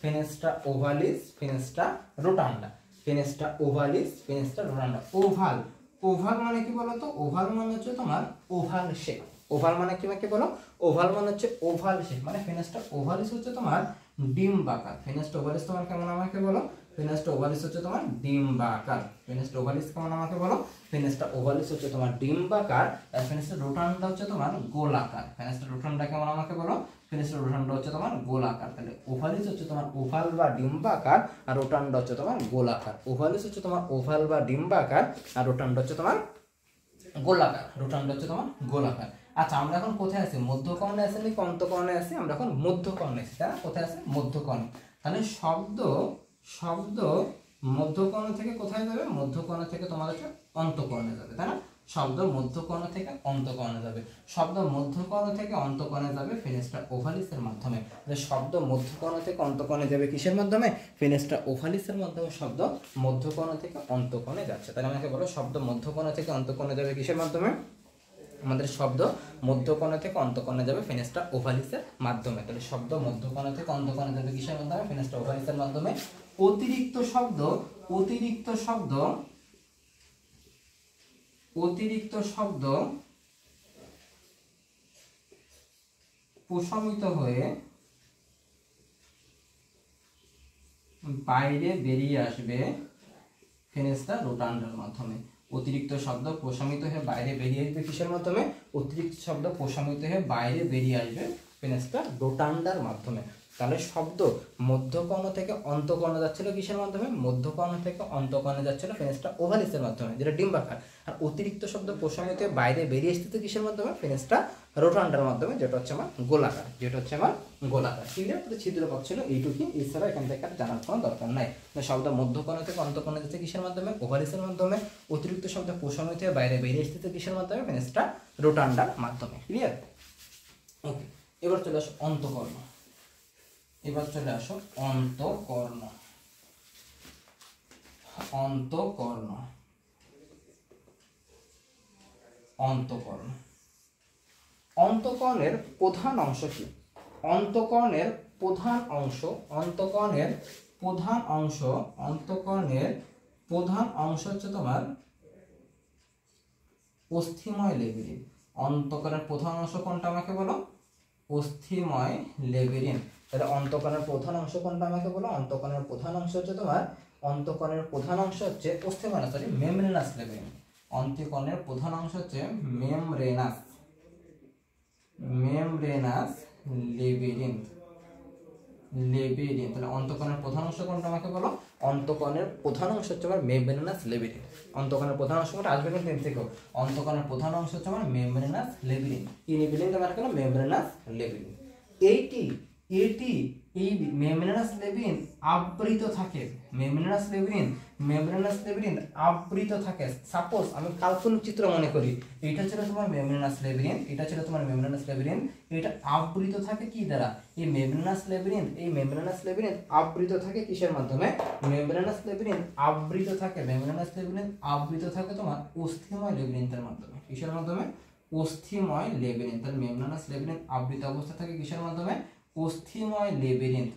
Fenestra ওভালিস, fenestra রোটান্ডা, fenestra ওভালিস, fenestra রোটান্ডা। Oval, oval মানে কি বলতো? ওভাল মানে হচ্ছে তোমার ওভাল শেপ। ওভাল মানে কি বলো? ওভাল মানে হচ্ছে ওভাল শেপ। মানে ফেনেস্ট্রা ওভালিস হচ্ছে তোমার ডিম্বাকার। ফেনেস্ট্রা ওভালিস তোমার কেমন আমাকে বলো? ফেনেস্ট্রা ওভালিস হচ্ছে তোমার ডিম্বাকার। ফেনেস্ট্রা ওভালিস কেমন আমাকে বলো? ফেনেস্ট্রা ওভালিস হচ্ছে তোমার ডিম্বাকার, আর ফেনেস্ট্রা রোটান্ডা হচ্ছে তোমার গোলাকার। ফেনেস্ট্রা রোটান্ডা কেমন আমাকে বলো? ফেনেস্ট্রা রোটান্ডা হচ্ছে তোমার গোলাকার। তাহলে ওভালিস হচ্ছে তোমার ওভাল বা ডিম্বাকার, আর রোটান্ডা হচ্ছে তোমার গোলাকার। ওভালিস হচ্ছে তোমার ওভাল বা ডিম্বাকার, আর রোটান্ডা হচ্ছে তোমার গোলাকার। রোটান্ডা হচ্ছে তোমার গোলাকার। আচ্ছা, আমরা এখন কোথায় আছি? মধ্যকর্ণে আছি নাকি অন্তকর্ণে আছি? আমরা এখন মধ্যকর্ণে আছি, তাই না? কোথায় আছে? মধ্যকর্ণে। তাহলে শব্দ মধ্যকর্ণ থেকে কোথায় যাবে? মধ্যকর্ণ থেকে তোমার হচ্ছে অন্তকর্ণে যাবে, তাই না? শব্দ মধ্যকর্ণ থেকে অন্তকর্ণে যাবে। শব্দ মধ্যকর্ণ থেকে অন্তকর্ণে যাবে ফেনেস্ট্রা ওভালিসের মাধ্যমে। শব্দ মধ্যকর্ণ থেকে অন্তকর্ণে যাবে কিসের মাধ্যমে? ফেনেস্ট্রা ওভালিসের মাধ্যমে শব্দ মধ্যকর্ণ থেকে অন্তকর্ণে যাচ্ছে। তাহলে আমাকে বলো, শব্দ মধ্যকর্ণ থেকে অন্তকর্ণে যাবে কিসের মাধ্যমে? আমাদের শব্দ মধ্যকর্ণ থেকে অন্তকর্ণে যাবে ফেনেস্ট্রা ওভালিসের মাধ্যমে। তাহলে শব্দ মধ্যকর্ণ থেকে অন্তকর্ণে যাবে কিসের মাধ্যমে? ফেনেস্ট্রা ওভালিসের মাধ্যমে। অতিরিক্ত শব্দ প্রশমিত হয়ে বাইরে বেরিয়ে আসবে ফেনেস্ট্রা রোটান্ডার মাধ্যমে। অতিরিক্ত শব্দ প্রশমিত হয়ে বাইরে বেরিয়ে আসবে কিসের মাধ্যমে? অতিরিক্ত শব্দ প্রশমিত হয়ে বাইরে বেরিয়ে আসবে ফেনেস্ট্রা রোটান্ডার মাধ্যমে। তাহলে শব্দ মধ্যকর্ণ থেকে অন্তকর্ণ যাচ্ছিল কিসের মাধ্যমে? মধ্যকর্ণ থেকে অন্তকর্ণে যাচ্ছিল ফেনেস্ট্রা ওভালিসের মাধ্যমে, যেটা ডিম্বাকার। আর অতিরিক্ত শব্দ প্রশমিত হয়ে বাইরে বেরিয়ে আসতে কিসের মাধ্যমে? ফেনেস্ট্রা রোটান্ডার মাধ্যমে, যেটা হচ্ছে আমার গোলাকার। ক্লিয়ার? ছিদ্রপথ ছিল এইটুকুই, এছাড়া এখান থেকে আর জানার কোনো দরকার নাই। শব্দ মধ্যকর্ণ থেকে অন্তকর্ণে যাচ্ছে কিসের মাধ্যমে? ওভালিসের মাধ্যমে। অতিরিক্ত শব্দ প্রশমিত হয়ে বাইরে বেরিয়ে আসতে কিসের মাধ্যমে? ফেনেস্ট্রা রোটান্ডার মাধ্যমে। ক্লিয়ার? ওকে, এবার চলে আসো অন্তকর্ণ। অন্তকর্ণের প্রধান অংশ কি? অন্তকর্ণের প্রধান অংশ হচ্ছে তোমার অস্থিময় লেবিরিন। অন্তকর্ণের প্রধান অংশ কোনটা আমাকে বলো? অস্থিময় লেবিরিন। তাহলে অন্তকর্ণের প্রধান অংশ কোনটা আমাকে বলো? অন্তকর্ণের প্রধান অংশ হচ্ছে তোমার মেমব্রেনাস লেবিরিন। অন্তকর্ণের প্রধান অংশ হচ্ছে মেমব্রেনাস লেবিরিন। তাহলে অন্তকর্ণের প্রধান অংশ কোনটা আমাকে বলো? অন্তকর্ণের প্রধান অংশ হচ্ছে আমার মেমব্রেনাস লেবিরিন। অন্তকর্ণের প্রধান অংশ কোনটা আসবে কিন্তু এর থেকেও। অন্তকর্ণের প্রধান অংশ হচ্ছে আমার মেমব্রেনাস লেবিরিন। এই লেবিরিন তোমার কেন? মেমব্রেনাস লেবিরিন। এই মেমব্রেনাস লেবিরিন আবৃত থাকে। মেমব্রেনাস লেবিরিন আবৃত থাকে। সাপোজ আমি কাল্পনিক চিত্র মনে করি, এটা ছিল তোমার মেমব্রেনাস লেবিরিন, এটা আবৃত থাকে কি দ্বারা? এই মেমব্রেনাস লেবিরিন আবৃত থাকে কিসের মাধ্যমে? মেমব্রেনাস লেবিরিন আবৃত থাকে তোমার অস্থিময় লেবিরিনের মাধ্যমে। কিসের মাধ্যমে? অস্থিময় লেবিরিন। তাহলে মেমব্রেনাস লেবিরিন আবৃত অবস্থা থাকে কিসের মাধ্যমে? অস্থিময় লেবিরিনের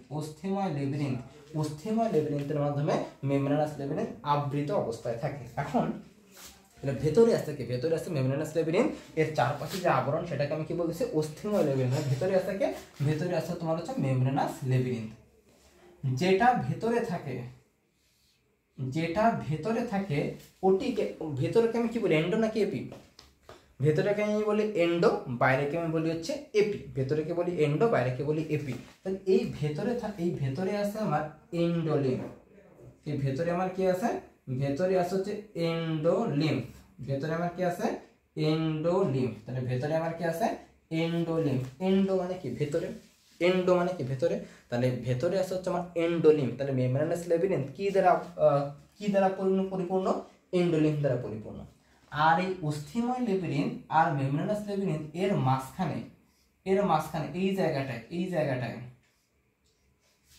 মাধ্যমে মেমব্রেনাস লেবিরিন আবৃত অবস্থায় থাকে। এখন ভেতরে আছে কি? ভেতরে আছে মেমব্রেনাস লেবিরিন, এর চারপাশে যে আবরণ সেটাকে আমি কি বলতেছি? অস্থিময় লেবিরিন। ভেতরে আছে কি? ভেতরে আছে তোমার হচ্ছে মেমব্রেনাস লেবিরিন। যেটা ভেতরে থাকে ওটিকে, ভেতরকে আমি কি বলি? এন্ডো নাকি এপি? ভেতরেকে আমি বলি এন্ডো, বাইরেকে আমি বলি হচ্ছে এপি। ভেতরেকে বলি এন্ডো, বাইরেকে বলি এপি। তাহলে এই ভেতরে আছে আমার এন্ডোলিম্ফ। এই ভেতরে আমার কি আছে? ভেতরে আছে হচ্ছে এন্ডোলিম্ফ। ভেতরে আমার কি আছে? এন্ডোলিম্ফ। তাহলে ভেতরে আমার কি আছে? এন্ডোলিম্ফ। এন্ডো মানে কি? ভেতরে। তাহলে ভেতরে আছে হচ্ছে আমার এন্ডোলিম্ফ। তাহলে মেমব্রেনাস লেবিরিন কি দ্বারা পরিপূর্ণ? এন্ডোলিম্ফ দ্বারা পরিপূর্ণ। আর এই অস্থিময় লেবিরিন আর মেমব্রেনাস লেবিরিন এর মাঝখানে এই জায়গাটায়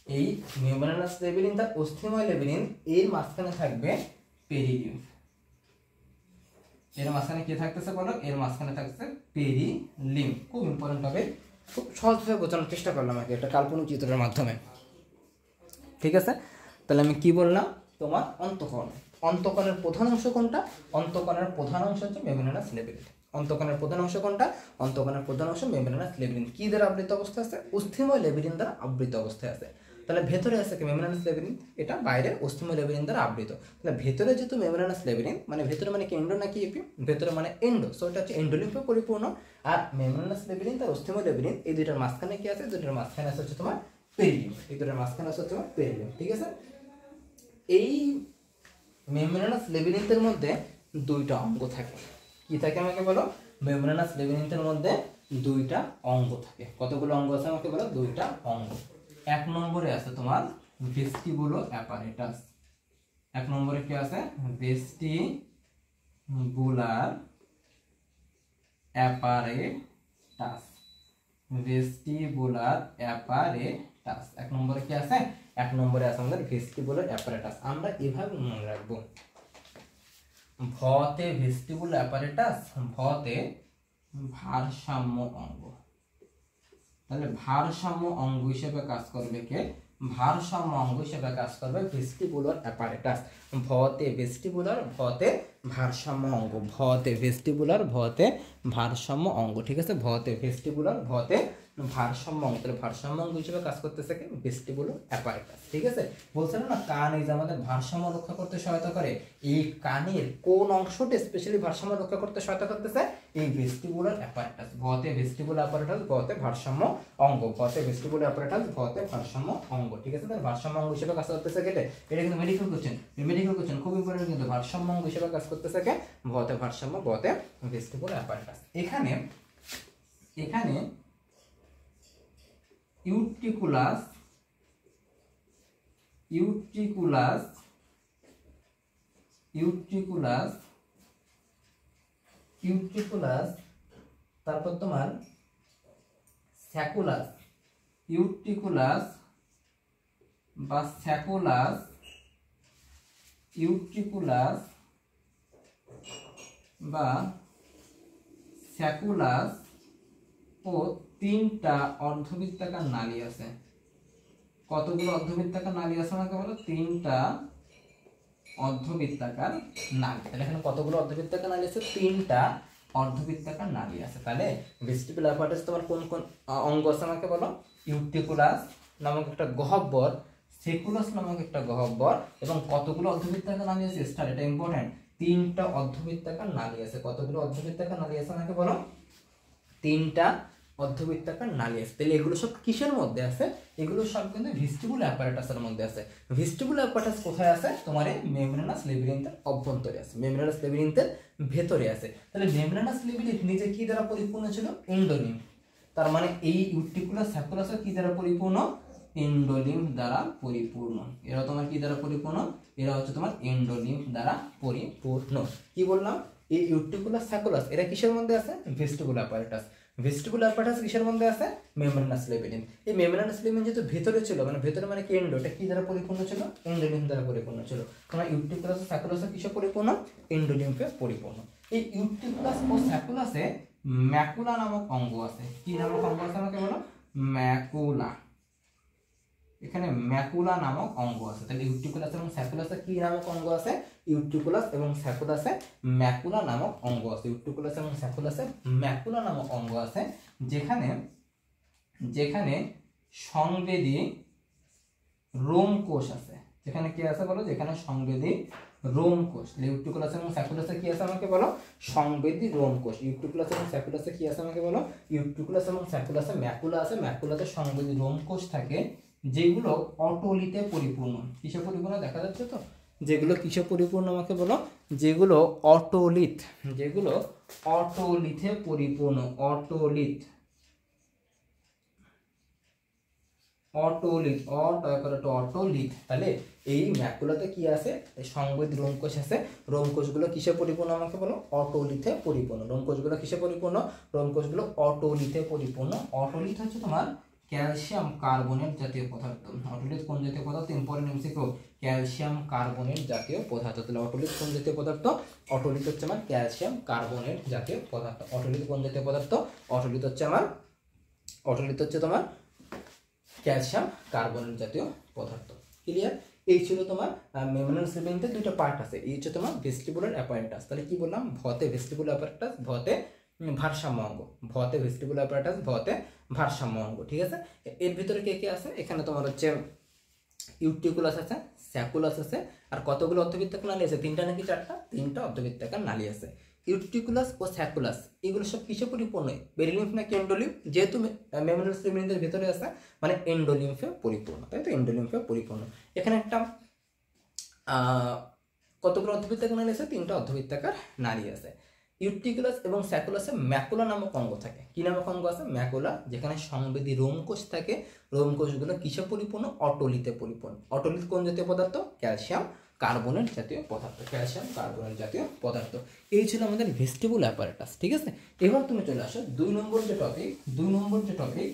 এই মেমব্রেনাস লেবিরিন তার অস্থিময় লেবিরিন এর মাঝখানে থাকবে পেরিলিম্ফ। এর মাঝখানে কি থাকতেছে বলো? এর মাঝখানে থাকছে পেরিলিম্ফ। খুব ইম্পর্টেন্ট হবে, খুব সহজভাবে বোঝানোর চেষ্টা করলাম আর কি একটা কাল্পনিক চিত্রের মাধ্যমে। ঠিক আছে, তাহলে আমি কি বললাম? তোমার অন্তঃকরণ। অন্তঃকরণের প্রধান অংশ কোনটা? অন্তঃকরণের প্রধান অংশ হচ্ছে মেমব্রেনাস লেবিরিন। অন্তঃকরণের প্রধান অংশ কোনটা? অন্তঃকরণের প্রধান অংশ মেমব্রেনাস লেবিরিন। কি দ্বারা আবৃত অবস্থায় আছে? অস্থিময় লেবিরিন দ্বারা আবৃত অবস্থায় আছে। তাহলে ভেতরে আছে কি মেমব্রেনাস লেবিরিন, এটা বাইরে অস্থিময় লেবিরিন দ্বারা আবৃত। তাহলে ভেতরে যেহেতু মেমব্রেনাস লেবিরিন, মানে ভেতরে মানে কি এন্ডো নাকি এপি? ভেতরে মানে এন্ডো, সো এটা হচ্ছে এন্ডোলিম্ফে পরিপূর্ণ। আর মেমব্রেনাস লেবিরিন তার অস্থিময় লেবিরিন এই দুইটার মাঝখানে কি আছে? দুইটার মাঝখানে আছে হচ্ছে তোমার পেরিলিম্ফ। এই দুইটার মাঝখানে আছে তোমার পেরিলিম্ফ। ঠিক আছে, এই মেমব্রেনাস লেবিরিনের মধ্যে দুইটা অঙ্গ থাকে। কি থাকে আমাকে বলো? মেমব্রেনাস লেবিরিনের মধ্যে দুইটা অঙ্গ থাকে। কতগুলো অঙ্গ আছে আমাকে বলো? দুইটা অঙ্গ। এক নম্বরে আছে তোমার ভেস্টিবুলো অ্যাপারেটাস। এক নম্বরে কি আছে? Vestibular apparatus. ভেস্টিবুলার অ্যাপারেটাস এক নম্বরে কি আছে? এক নম্বরে আছে আমাদের ভেস্টিবুলার অ্যাপারেটাস। আমরা এভাবে মনে রাখবো, ভতে ভেস্টিবুলার অ্যাপারেটাস, ভতে ভারসাম্য অঙ্গ। তাহলে ভারসাম্য অঙ্গ হিসেবে কাজ করবে কে? ভারসাম্য অঙ্গ হিসেবে কাজ করবে ভেস্টিবুলার অ্যাপারেটাস। ভতে ভেস্টিবুলার, ভতে ভারসাম্য অঙ্গ। ভতে ভেস্টিবুলার, ভতে ভারসাম্য অঙ্গ। ঠিক আছে, ভতে ভেস্টিবুলার, ভতে ভারসাম্য অঙ্গ। তাহলে ভারসাম্য অঙ্গ হিসেবে কাজ করতেছে কি? Vestibular apparatus. ঠিক আছে, বলছিলাম না কান এই যে আমাদের ভারসাম্য রক্ষা করতে সহায়তা করে। এই কানের কোন অংশটা স্পেশালি ভারসাম্য রক্ষা করতে সহায়তা করতেছে? এই ভেস্টিবুলার অ্যাপারেটাস। ভতে ভেস্টিবুলার অ্যাপারেটাস, ভতে ভারসাম্য অঙ্গ। ভতে ভেস্টিবুলার অ্যাপারেটাস, ভতে ভারসাম্য অঙ্গ। ঠিক আছে, তাহলে ভারসাম্য অঙ্গ হিসেবে কাজ করতেছে কেটে। এটা কিন্তু মেডিকেল কোশ্চেন, মেডিকেল কোশ্চেন খুব ইম্পর্টেন্ট। কিন্তু ভারসাম্য অঙ্গ হিসেবে কাজ করতেছে কে? ভতে ভারসাম্য, ভতে ভেস্টিবুলার অ্যাপারেটাস। এখানে ইউট্রিকুলাস তারপর তোমার স্যাকুলাস। ইউট্রিকুলাস বা স্যাকুলাস, ইউট্রিকুলাস বা স্যাকুলাস ও তিনটা অর্ধবৃত্তাকার নালী আছে। কতগুলো অর্ধবৃত্তাকার নালী আছে আমাকে বলো? তিনটা অর্ধবৃত্তাকার নালী। তাহলে এখানে কতগুলো অর্ধবৃত্তাকার নালী আছে? তিনটা অর্ধবৃত্তাকার নালী আছে। তাহলে ভেস্টিবুলার অ্যাপারেটাস তোমার কোন কোন অঙ্গ আছে আমাকে বলো? ইউট্রিকুলাস নামক একটা গহ্বর, সেকুলাস নামক একটা গহ্বর, এবং কতগুলো অর্ধবৃত্তাকার নালী আছে? স্টার, এটা ইম্পর্টেন্ট। তিনটা অর্ধবৃত্তাকার নালী আছে। কতগুলো অর্ধবৃত্তাকার নালী আছে আমাকে বলো? তিনটা অর্ধবৃত্তাকার নালী আছে। তাহলে এগুলো সব কিসের মধ্যে আছে? এগুলো সব কিন্তু ভেস্টিবুলার অ্যাপারেটাসের মধ্যে আছে। ভেস্টিবুলার অ্যাপারেটাস কোথায় আছে? তোমার এই মেমব্রেনাস লেবিরিন্থের অভ্যন্তরে আছে, মেমব্রেনাস লেবিরিন্থের ভেতরে আছে। তাহলে মেমব্রেনাস লেবিরিন্থ নিজে কি দ্বারা পরিপূর্ণ ছিল? এন্ডোলিম্ফ। তার মানে এই ইউট্রিকুলাস স্যাকুলাস কি দ্বারা পরিপূর্ণ? এন্ডোলিম্ফ দ্বারা পরিপূর্ণ। এরা তোমার কি দ্বারা পরিপূর্ণ? এরা হচ্ছে তোমার এন্ডোলিম্ফ দ্বারা পরিপূর্ণ। কি বললাম? এই ইউট্রিকুলাস স্যাকুলাস এরা কিসের মধ্যে আছে? Vestibular apparatus. ভেস্টিবুলার অ্যাপারেটাস কিসের মধ্যে আছে? মেমব্রেনাস লেবিরিন। এই মেমব্রেনাস লেবিরিন যেহেতু ভেতরে ছিল, মানে ভেতরে মানে কি এন্ডো, এটা কি দ্বারা পরিপূর্ণ ছিল? এন্ডোলিম্ফ দ্বারা পরিপূর্ণ ছিল। কারণ ইউট্রিকুলাস ও স্যাকুলাস কিসে পরিপূর্ণ? এন্ডোলিম্ফে পরিপূর্ণ। এই ইউট্রিকুলাস ও স্যাকুলাসে ম্যাকুলা নামক অঙ্গ আছে। কি নামক অঙ্গ আছে আমাকে বলো? ম্যাকুলা। এখানে ম্যাকুলা নামক অঙ্গ আছে। তাহলে ইউট্রিকুলাস এবং স্যাকুলাসে কি নামক অঙ্গ আছে? ইউট্রিকুলাস এবং স্যাকুলাসে ম্যাকুলা নামক অঙ্গ আছে। ইউট্রিকুলাস এবং স্যাকুলাসে ম্যাকুলা নামক অঙ্গ আছে, যেখানে সংবেদী রোমকোষ আছে। যেখানে কি আছে বলো? যেখানে সংবেদী রোমকোষ। ইউট্রিকুলাস এবং স্যাকুলাসে কি আছে আমাকে বলো? সংবেদী রোমকোষ। ইউট্রিকুলাস এবং স্যাকুলাসে কি আছে আমাকে বলো? ইউট্রিকুলাস এবং স্যাকুলাসে ম্যাকুলা আছে, ম্যাকুলাতে সংবেদী রোমকোষ থাকে, যেগুলো অটোলিথে পরিপূর্ণ। কিসে পরিপূর্ণ দেখা যাচ্ছে তো? যেগুলো কিসে পরিপূর্ণ আমাকে বলো? যেগুলো অটোলিথ, যেগুলো অটোলিথে পরিপূর্ণ। Otolith, otolith, otolith. তাহলে এই ম্যাকুলাতে কি আছে? সংবেদী রোমকোষ আছে। রোমকোষগুলো কিসে পরিপূর্ণ আমাকে বলো? অটোলিথে পরিপূর্ণ। রোমকোষগুলো কিসে পরিপূর্ণ? রোমকোষগুলো অটোলিথে পরিপূর্ণ। অটোলিথ হচ্ছে তোমার ক্যালসিয়াম কার্বনেট জাতীয় পদার্থ। অটোলিথ কোন জাতীয় পদার্থ? ইম্পর্টেন্ট এমসিকিউ, ক্যালসিয়াম কার্বনেট জাতীয় পদার্থ। তাহলে অটোলিথ কোন জাতীয় পদার্থ? অটোলিথ হচ্ছে আমার ক্যালসিয়াম কার্বনেট জাতীয় পদার্থ। অটোলিথ কোন জাতীয় পদার্থ? অটোলিথ হচ্ছে তোমার ক্যালসিয়াম কার্বনেট জাতীয় পদার্থ। ক্লিয়ার? এই ছিল তোমার মেমোরিয়াল সিমেন্টের দুইটা পার্ট আছে। এই হচ্ছে তোমার ভেস্টিবুলার অ্যাপারেটাস। তাহলে কি বললাম? ভতে ভেস্টিবুলার অ্যাপারেটাস, ভতে ভারসাম্য অঙ্গ। ভতে ভেস্টিবুলার অ্যাপারেটাস, ভতে ভারসাম্য অঙ্গ। ঠিক আছে? এর ভিতরে কে কে আছে? এখানে তোমার হচ্ছে ইউটিকুলাস আছে, স্যাকুলাস আছে, আর কতগুলো অর্ধবৃত্তাকার নালী আছে? তিনটা নাকি চারটা? তিনটা অর্ধবৃত্তাকার নালী আছে। ইউটিকুলাস ও স্যাকুলাস এগুলো সব কিসে পরিপূর্ণ? বেরিলিম্ফ নাকি এন্ডোলিম্ফ? যেহেতু মেমোরিয়াল সিমেন্টের ভিতরে আছে মানে এন্ডোলিম্ফে পরিপূর্ণ, তাই তো? এন্ডোলিম্ফে পরিপূর্ণ। এখানে একটা কতগুলো অর্ধবৃত্তাকার নালী আছে? তিনটা অর্ধবৃত্তাকার নালী আছে। ইউটিকুলাস এবং স্যাকুলাসে ম্যাকুলা নামক অঙ্গ থাকে। কি নামক অঙ্গ আছে? ম্যাকুলা, যেখানে সংবেদী রোমকোষ থাকে। রোমকোষগুলো কিসে পরিপূর্ণ? অটোলিথে পরিপূর্ণ। অটোলিথ কোন জাতীয় পদার্থ? ক্যালসিয়াম কার্বনেট জাতীয় পদার্থ। ক্যালসিয়াম কার্বনেট জাতীয় পদার্থ। এই ছিল আমাদের ভেস্টিবুলার অ্যাপারেটাস। ঠিক আছে? এবার তুমি চলে আসো 2 নম্বর যে টপিক।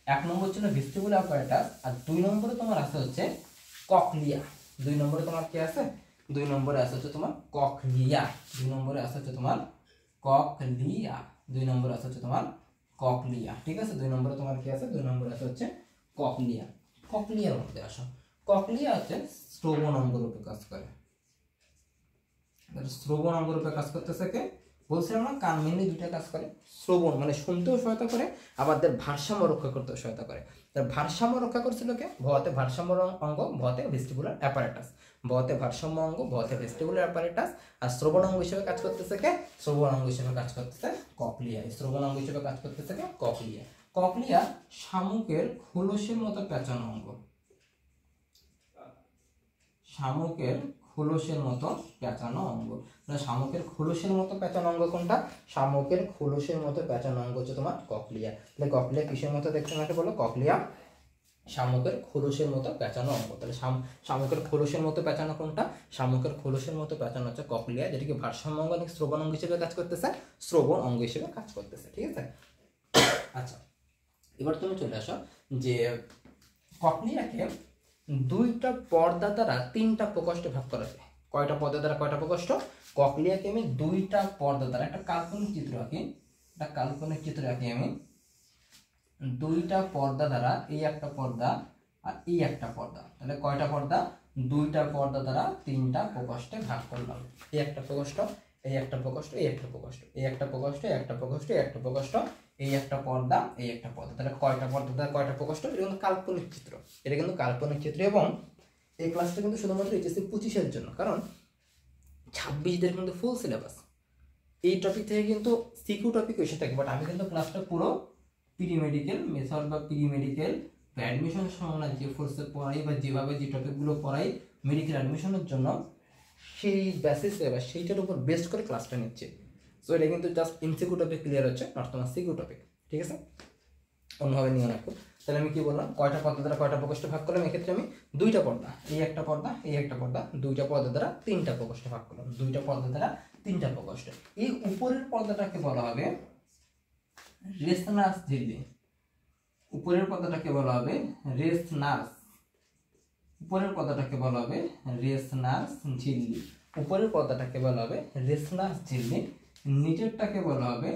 1 নম্বর ছিল ভেস্টিবুলার অ্যাপারেটাস, আর 2 নম্বরে তোমার আছে হচ্ছে ককলিয়া। 2 নম্বরে তোমার কি আছে? 2 নম্বরে আছে হচ্ছে তোমার ককলিয়া। 2 নম্বরে আছে হচ্ছে তোমার ককলিয়া। 2 নম্বরে আছে হচ্ছে তোমার ককলিয়া। ঠিক আছে? 2 নম্বরে তোমার কি আছে? 2 নম্বরে আছে হচ্ছে ককলিয়া। ককলিয়ার মধ্যে আসো। ককলিয়া হচ্ছে শ্রবণ অঙ্গ রূপে কাজ করে। শ্রবণ অঙ্গ রূপে কাজ করতেছে কে? বলছিলাম না, কান মেনলি দুইটা কাজ করে। শ্রবণ মানে শুনতেও সহায়তা করে, আবার ভারসাম্য রক্ষা করতেও সহায়তা করে। তার ভারসাম্য রক্ষা করছিল কে? ভতে ভারসাম্য অঙ্গ, ভতে ভেস্টিবুলার অ্যাপারেটাস। ভতে ভারসাম্য অঙ্গ, ভতে ভেস্টিবুলার অ্যাপারেটাস। আর শ্রবণ অঙ্গ হিসেবে কাজ করতেছে কে? শ্রবণ অঙ্গ হিসেবে কাজ করতেছে ককলিয়া। শ্রবণ অঙ্গ হিসেবে কাজ করতেছে কে? ককলিয়া। ককলিয়া শামুকের খোলসের মতো পেঁচানো অঙ্গ। শামুকের খোলসের মতো পেঁচানো অঙ্গ। শামুকের খোলসের মতো পেঁচানো অঙ্গ কোনটা? শামুকের খোলসের মতো পেঁচানো অঙ্গ হচ্ছে তোমার ককলিয়া। তাহলে ককলিয়া কিসের মতো দেখতে আমাকে বলো? ককলিয়া শামুকের খোলসের মতো পেঁচানো অঙ্গ। তাহলে শামুকের খোলসের মতো পেঁচানো কোনটা? শামুকের খোলসের মতো পেঁচানো হচ্ছে ককলিয়া, যেটাকে ভারসাম্য অঙ্গ এবং শ্রবণ অঙ্গ হিসেবে কাজ করতেছে। শ্রবণ অঙ্গ হিসেবে কাজ করতেছে। ঠিক আছে? আচ্ছা, এবার তুমি চলে আসো যে ককলিয়াকে দুইটা পর্দা দ্বারা তিনটা প্রকোষ্ঠে ভাগ করা যায়। কয়টা পর্দা দ্বারা কয়টা প্রকোষ্ঠ? ককলিয়াকে আমি দুইটা পর্দা দ্বারা, একটা কাল্পনিক চিত্র আঁকি, আমি দুইটা পর্দা দ্বারা, এই একটা পর্দা আর এই একটা পর্দা। তাহলে কয়টা পর্দা? দুইটা পর্দা দ্বারা তিনটা প্রকোষ্ঠে ভাগ করলাম। এই একটা প্রকোষ্ঠ, এই একটা প্রকোষ্ঠ, এই একটা প্রকোষ্ঠ, এই একটা প্রকোষ্ঠ, এই একটা প্রকোষ্ঠ, এই একটা প্রকোষ্ঠ, এই একটা পর্দা, এই একটা পর্দা। তাহলে কয়টা পর্দা দ্বারা কয়টা প্রকোষ্ঠ? এটা কিন্তু কাল্পনিক চিত্র। এটা কিন্তু কাল্পনিক চিত্র, এবং এই ক্লাসটা কিন্তু শুধুমাত্র এইচএসসি 25-এর জন্য, কারণ 26-দের কিন্তু ফুল সিলেবাস। এই টপিক থেকে কিন্তু সিকিউ টপিক এসে থাকে, বাট আমি কিন্তু ক্লাসটা পুরো প্রি মেডিকেল মেথড বা প্রি মেডিকেল অ্যাডমিশন সময় যে ফোর্সে পড়াই বা যেভাবে যে টপিকগুলো পড়াই মেডিকেল অ্যাডমিশনের জন্য, সেই বেসিস বা সেইটার উপর বেস্ট করে ক্লাসটা নিচ্ছে। সো এটা কিন্তু জাস্ট এমসিকিউ টপিক ক্লিয়ার হচ্ছে, নট তোমার সিকিউ টপিক। ঠিক আছে? অন্যভাবে নিয়ে রাখো। তাহলে আমি কি বললাম? কয়টা পর্দা দ্বারা কয়টা প্রকোষ্ঠ ভাগ করলাম? এক্ষেত্রে আমি দুইটা পর্দা, এই একটা পর্দা, এই একটা পর্দা, দুইটা পর্দা দ্বারা তিনটা প্রকোষ্ঠ ভাগ করলাম। দুইটা পর্দা দ্বারা তিনটা প্রকোষ্ঠ। এই উপরের পর্দাটাকে বলা হবে রেসনাস ঝিল্লি। উপরের পর্দাটাকে বলা হবে রেসনাস। উপরের পর্দাটাকে বলা হবে রেসনাস ঝিল্লি। উপরের পর্দাটাকে বলা হবে রেসনাস ঝিল্লি। নিচেরটাকে বলা হবে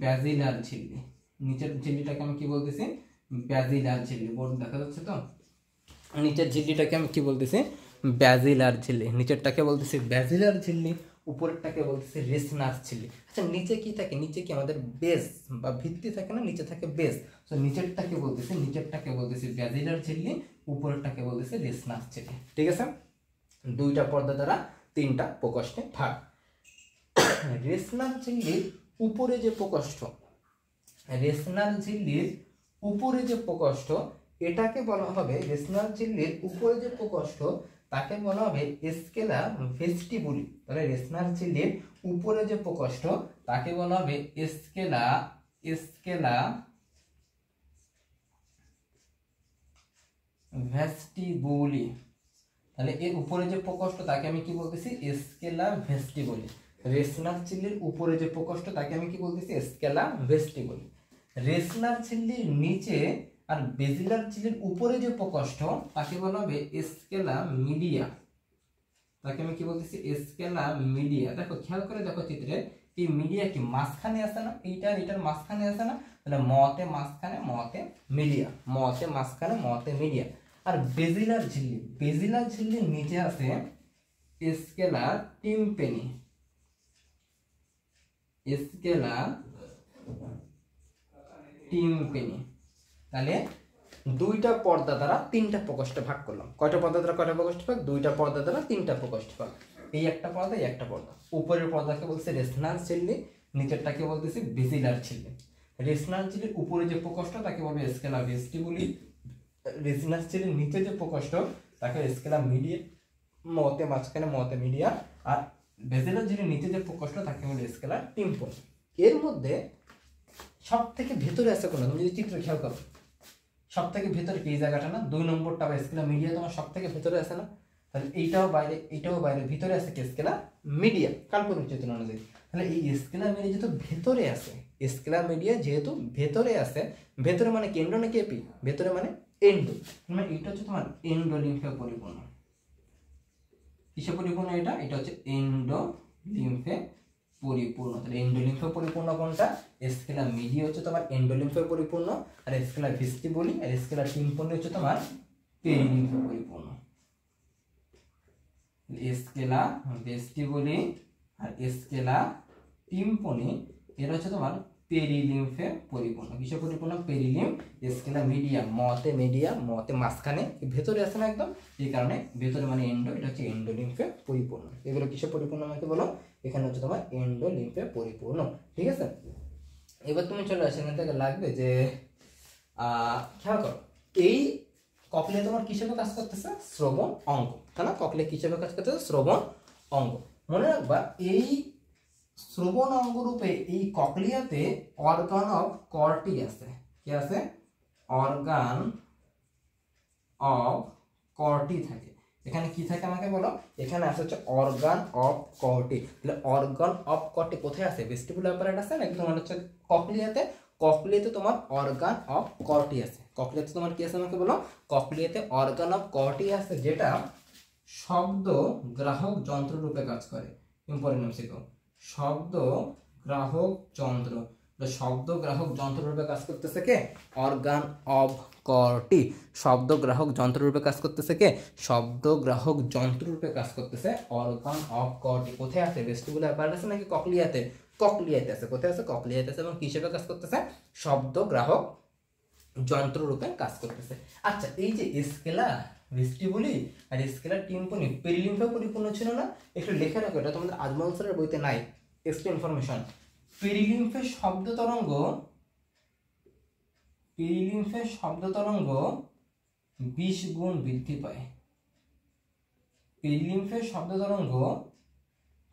ব্যাজিলার ঝিল্লি। নিচের ঝিল্লিটাকে আমি কি বলতেছি? ব্যাজিলার ঝিল্লি। বোর্ড দেখা যাচ্ছে তো? নিচের ঝিল্লিটাকে আমি কি বলতেছি? ব্যাজিলার ঝিল্লি। নিচেরটাকে বলতেছি ব্যাজিলার ঝিল্লি, উপরেরটাকে বলতেছি রেসনাস ঝিল্লি। আচ্ছা, নিচে কি থাকে? নিচে কি আমাদের বেস বা ভিত্তি থাকে না? নিচে থাকে বেস। তো নিচেরটাকে বলতেছি ব্যাজিলার ঝিল্লি, উপরেরটাকে বলতেছি রেসনাস ঝিল্লি। ঠিক আছে? দুইটা পর্দা দ্বারা তিনটা প্রকোষ্ঠে ভাগ। রেসনাস ঝিল্লির উপরে যে প্রকোষ্ঠ, রেসনাস ঝিল্লির উপরে যে প্রকোষ্ঠ, এটাকে বলা হবে, রেসনাস ঝিল্লির উপরে যে প্রকোষ্ঠ তাকে বলা হবে স্কেলা ভেস্টিবুলি। তাহলে রেসনাস ঝিল্লির উপরে যে প্রকোষ্ঠ তাকে বলা হবে স্কেলা ভেস্টিবুলি। তাহলে এর উপরে যে প্রকোষ্ঠ তাকে আমি কি বলতেছি? Scala vestibuli. রেসনার ঝিল্লির উপরে যে প্রকোষ্ঠ তাকে আমি কি বলতেছি? Scala vestibuli. রেসনার ঝিল্লির নিচে আর বেজিলার ঝিল্লির উপরে যে প্রকোষ্ঠ তাকে বলা হবে স্কেলা মিডিয়া। তাকে আমি কি বলতেছি? Scala media. দেখো খেয়াল করে দেখো চিত্রে, এই মিডিয়া কি মাঝখানে আছে না? এইটার এটার মাঝখানে আছে না? তাহলে মতে মাঝখানে, মতে মিডিয়া, মতে মাঝখানে, মতে মিডিয়া। আর বেজিলার ঝিল্লি, বেজিলার ঝিল্লির নিচে আছে স্কেলা টিম্পেনি। স্কেলা টিম্পেনি। তাহলে দুইটা পর্দা দ্বারা তিনটা প্রকোষ্ঠ ভাগ করলাম। কয়টা পর্দা দ্বারা কয়টা প্রকোষ্ঠ ভাগ? দুইটা পর্দা দ্বারা তিনটা প্রকোষ্ঠ ভাগ। এই একটা পর্দা, এই একটা পর্দা। উপরের পর্দাকে বলছে রেসনার ঝিল্লি, নিচেরটাকে বলতেছি বেজিলার ঝিল্লি। রেসনার ঝিল্লির উপরে যে প্রকোষ্ঠ তাকে বলবে স্কেলা ভেস্টিবুলি। রেসনার ঝিল্লির নিচে যে প্রকোষ্ঠ তাকে স্কেলা মিডিয়া, মতে মাঝখানে, মতে মিডিয়া। আর বেজিলার ঝিল্লির নিচে যে প্রকোষ্ঠ তাকে বলে স্কেলা টিম্পনি। এর মধ্যে সব থেকে ভেতরে আছে কোনটা? তুমি যদি চিত্র খেয়াল করো, সব থেকে ভেতরে কি জায়গাটা না? 2 নম্বরটা বা স্কেলা মিডিয়া তোমার সব থেকে ভেতরে আছে না? তাহলে এইটাও বাইরে, এইটাও বাইরে, ভিতরে আছে কি? স্কেলা মিডিয়া, কাল্পনিক চিত্র অনুযায়ী। তাহলে এই স্কেলা মিডিয়া যেহেতু ভেতরে আছে, স্কেলা মিডিয়া যেহেতু ভেতরে আছে, ভেতরে মানে কি এন্ডো নাকি এপি? ভেতরে মানে এন্ডো। মানে এটা হচ্ছে তোমার এন্ডোলিম্ফে পরিপূর্ণ। কিসে পরিপূর্ণ এটা? এটা হচ্ছে এন্ডোলিম্ফে পরিপূর্ণ। তাহলে এন্ডোলিম্ফে পরিপূর্ণ কোনটা? স্কেলা মিডিয়া হচ্ছে তোমার এন্ডোলিম্ফে পরিপূর্ণ, আর স্কেলা ভেস্টিবুলি আর স্কেলা টিম্পনি হচ্ছে তোমার পেরিলিম্ফে পরিপূর্ণ। স্কেলা ভেস্টিবুলি আর স্কেলা টিম্পনি এরা হচ্ছে তোমার পেরিলিম্ফে পরিপূর্ণ। কিসে পরিপূর্ণ? পেরিলিম্ফ। স্কেলা মিডিয়া, মতে মিডিয়া, মতে মাঝখানে, ভেতরে আছে না একদম, এই কারণে ভেতরে মানে এন্ডো, এটা হচ্ছে এন্ডোলিম্ফে পরিপূর্ণ। এগুলো কিসে পরিপূর্ণ আমাকে বলো? এখানে হচ্ছে তোমার এন্ডোলিম্ফে পরিপূর্ণ। ঠিক আছে, এবার তুমি চলে আসো, এখান থেকে লাগবে যে খেয়াল করো, এই ককলিয়া তোমার কিসেবে কাজ করতেছে? শ্রবণ অঙ্গ, তাই না? ককলিয়া কিসেবে কাজ করতেছে? শ্রবণ অঙ্গ। মনে রাখবা, এই শ্রবণ অঙ্গ রূপে এই ককলিয়াতে অর্গান অফ কর্টি আছে। কি আছে? অর্গান অফ কর্টি থাকে। এখানে কি থাকে আমাকে বলো? এখানে আছে হচ্ছে অর্গান অফ কর্টি। তাহলে অর্গান অফ কর্টি কোথায় আছে? ভেস্টিবুলার অ্যাপারেটাস আছে নাকি তোমার হচ্ছে ককলিয়াতে? ককলিয়াতে তোমার অর্গান অফ কর্টি আছে। ককলিয়াতে তোমার কি আছে আমাকে বলো? ককলিয়াতে অর্গান অফ কর্টি আছে, যেটা শব্দ গ্রাহক যন্ত্র রূপে কাজ করে। ইম্পর্টেন্ট শিখো, শব্দ গ্রাহক যন্ত্র। শব্দ গ্রাহক যন্ত্র রূপে কাজ করতেছে কে? Organ of Corti. শব্দ গ্রাহক যন্ত্র রূপে কাজ করতেছে কে? শব্দ গ্রাহক যন্ত্র রূপে কাজ করতেছে অর্গান অফ কর্টি। কোথায় আছে? ভেস্টিবুলার অ্যাপারেটাস নাকি ককলিয়াতে? ককলিয়াতে আছে। কোথায় আছে? ককলিয়াতে আছে। এবং কিসেবে কাজ করতেছে? শব্দ গ্রাহক যন্ত্র রূপে কাজ করতেছে। আচ্ছা, এই যে স্কেলা ভেস্টিবুলি আর স্কেলা টিম্পনি পেরিলিম্ফে পরিপূর্ণ ছিল না? একটু লিখে রাখো, এটা তোমাদের আজমল স্যারের বইতে নাই, এক্সট্রা ইনফরমেশন। পেরিলিম্ফে শব্দ তরঙ্গ, পেরিলিম্ফে শব্দ তরঙ্গ 20 গুণ বৃদ্ধি পায়। পেরিলিম্ফে শব্দ তরঙ্গ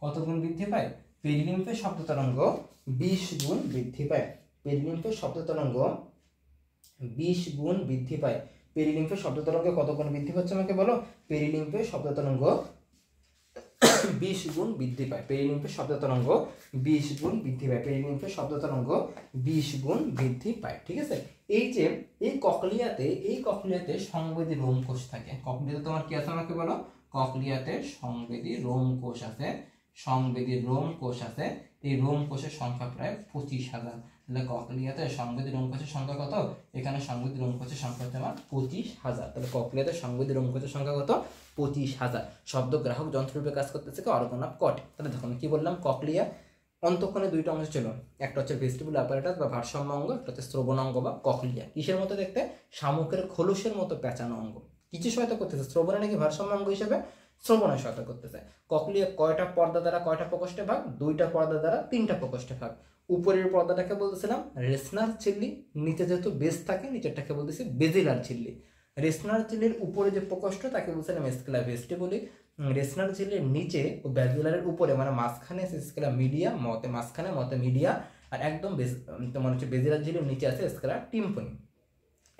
কত গুণ বৃদ্ধি পায়? পেরিলিম্ফে শব্দ তরঙ্গ 20 গুণ বৃদ্ধি পায়। পেরিলিম্ফে শব্দ তরঙ্গ 20 গুণ বৃদ্ধি পায়। পেরিলিম্ফে শব্দ তরঙ্গ কত গুণ বৃদ্ধি পাচ্ছে আমাকে বলো? পেরিলিম্ফে শব্দ তরঙ্গ 20 গুণ বৃদ্ধি পায়। পেরিলিম্ফে শব্দ তরঙ্গ 20 গুণ বৃদ্ধি পায়। পেরিলিম্ফে শব্দ তরঙ্গ 20 গুণ বৃদ্ধি পায়। ঠিক আছে, এই যে এই ককলিয়াতে সংবেদী রোম কোষ থাকে। ককলিয়াতে তোমার কি আছে আমাকে বলো? ককলিয়াতে সংবেদী রোম কোষ আছে। সংবেদী রোম কোষ আছে। এই রোম কোষের সংখ্যা প্রায় 25,000। তাহলে ককলিয়াতে সংবেদী রোম কোষের সংখ্যা কত? এখানে সংবেদী রোম কোষের সংখ্যা হচ্ছে আমার 25,000। তাহলে ককলিয়াতে সংবেদী রোম কোষের সংখ্যা কত? 25,000। শব্দ গ্রাহক যন্ত্ররূপে কাজ করতেছে অর্গান অফ কর্টি। তাহলে দেখো কি বললাম, ককলিয়া অন্তঃক্ষণে দুইটা অংশ ছিল, একটা হচ্ছে ভেস্টিবুলার অ্যাপারেটাস বা ভারসাম্য অঙ্গ, একটা হচ্ছে শ্রবণ অঙ্গ বা ককলিয়া। কিসের মতো দেখতে? শামুকের খোলসের মতো পেঁচানো অঙ্গ। কিছু সহায়তা করতেছে শ্রবণে নাকি ভারসাম্য অঙ্গ হিসেবে শ্রবণে সহায়তা করতেছে। ককলিয়া কয়টা পর্দা দ্বারা কয়টা প্রকোষ্ঠে ভাগ? দুইটা পর্দা দ্বারা তিনটা প্রকোষ্ঠে ভাগ। উপরের পর্দাটাকে বলতেছিলাম রেসনার ঝিল্লি, নিচে যেহেতু বেস থাকে নিচেরটাকে বলতেছি বেজিলার ঝিল্লি। রেসনার ঝিল্লির উপরে যে প্রকোষ্ঠ তাকে বলছিলাম স্কেলা ভেস্টিবুলি। রেসনার ঝিল্লির নিচে ও ব্যাজিলারের উপরে মানে মাঝখানে স্কেলা মিডিয়া, মতে মাঝখানে, মতে মিডিয়া। আর একদম তোমার হচ্ছে বেজিলার ঝিল্লির নিচে আছে স্কেলা টিম্পনি।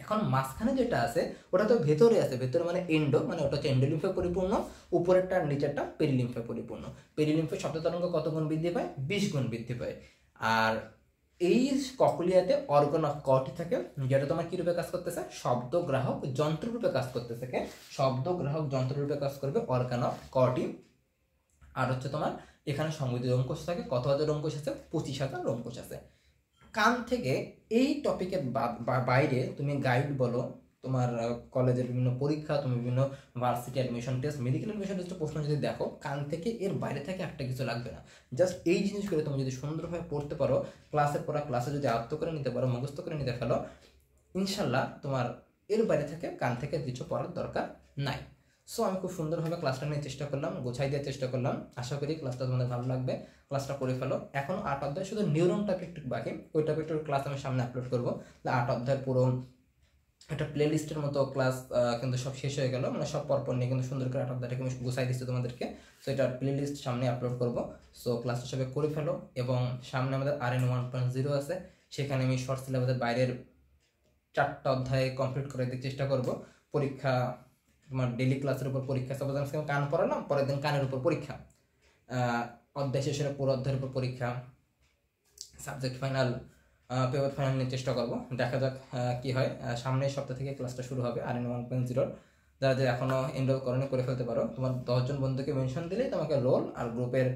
এখন মাঝখানে যেটা আছে ওটা তো ভেতরে আছে, ভেতরে মানে এন্ডো, মানে ওটা হচ্ছে এন্ডোলিম্ফে পরিপূর্ণ, উপরেরটা আর নিচেরটা পেরিলিম্ফে পরিপূর্ণ। পেরিলিম্ফে শব্দ তরঙ্গ কত গুণ বৃদ্ধি পায়? 20 গুণ বৃদ্ধি পায়। আর এই ককলিয়াতে অর্গান অফ কটি থাকে, যেটা তোমার কি রূপে কাজ করতেছে? শব্দগ্রাহক যন্ত্র রূপে কাজ করতেছে। শব্দগ্রাহক যন্ত্র রূপে কাজ করবে অর্গান অফ কটি। আর হচ্ছে তোমার এখানে সংবেদীয় অঙ্কুশ থাকে। কত হাজার অঙ্কুশ আছে? 25,000 অঙ্কুশ আছে। কান থেকে এই টপিকের বাইরে তুমি গাইড বলো, তোমার কলেজের বিভিন্ন পরীক্ষা, তুমি বিভিন্ন varsity admission test, medical admission টেস্টের প্রশ্ন যদি দেখো, কান থেকে এর বাইরে থেকে একটা কিছু লাগবে না। জাস্ট এই জিনিসগুলো তুমি যদি সুন্দরভাবে পড়তে পারো, ক্লাসের পড়া ক্লাসে যদি আয়ত্ত করে নিতে পারো, মুখস্থ করে নিতে ফেলো, ইনশাল্লাহ তোমার এর বাইরে থেকে কান থেকে কিছু পড়ার দরকার নাই। সো আমি খুব সুন্দরভাবে ক্লাসটা নিয়ে চেষ্টা করলাম, গোছাই দেওয়ার চেষ্টা করলাম। আশা করি ক্লাসটা তোমাদের ভালো লাগবে। ক্লাসটা করে ফেলো। এখনও 8 অধ্যায় শুধু নিউরন টপিকটুকু বাকি, ওই টপিকটার ক্লাস আমি সামনে আপলোড করবো। 8 অধ্যায়ের পুরো একটা প্লে লিস্টের মতো ক্লাস কিন্তু সব শেষ হয়ে গেল, মানে সব পরপর নিয়ে কিন্তু সুন্দর করে 8 অধ্যায়টাকে আমি গুছাই দিচ্ছি তোমাদেরকে। সো এটা প্লে লিস্ট সামনে আপলোড করবো। সো ক্লাসটা সবাই করে ফেলো। এবং সামনে আমাদের RN 1.0 আছে, সেখানে আমি শর্ট সিলেবাসের বাইরের 4টা অধ্যায় কমপ্লিট করে দিতে চেষ্টা করব। পরীক্ষা তোমার ডেইলি ক্লাসের উপর পরীক্ষা, সাপোজ আমি কান পড়ালাম, পরের দিন কানের উপর পরীক্ষা, অধ্যায় শেষের পুরো অধ্যায়ের উপর পরীক্ষা, সাবজেক্ট ফাইনাল, পেপার ফাইনাল নিয়ে চেষ্টা করব। দেখা যাক কি হয়। সামনের সপ্তাহ থেকে ক্লাসটা শুরু হবে RN 1.0। যারা যে এখনও এনরোল করনি করে ফেলতে পারো। তোমার 10 জন বন্ধুকে মেনশন দিলেই তোমাকে রোল আর গ্রুপের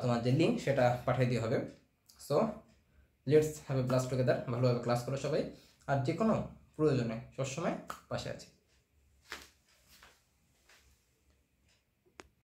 তোমার যে লিঙ্ক সেটা পাঠিয়ে দিয়ে হবে। So let's have a class together. ভালোভাবে ক্লাস করো সবাই। আর যে কোনো প্রয়োজনে সবসময় পাশে আছি।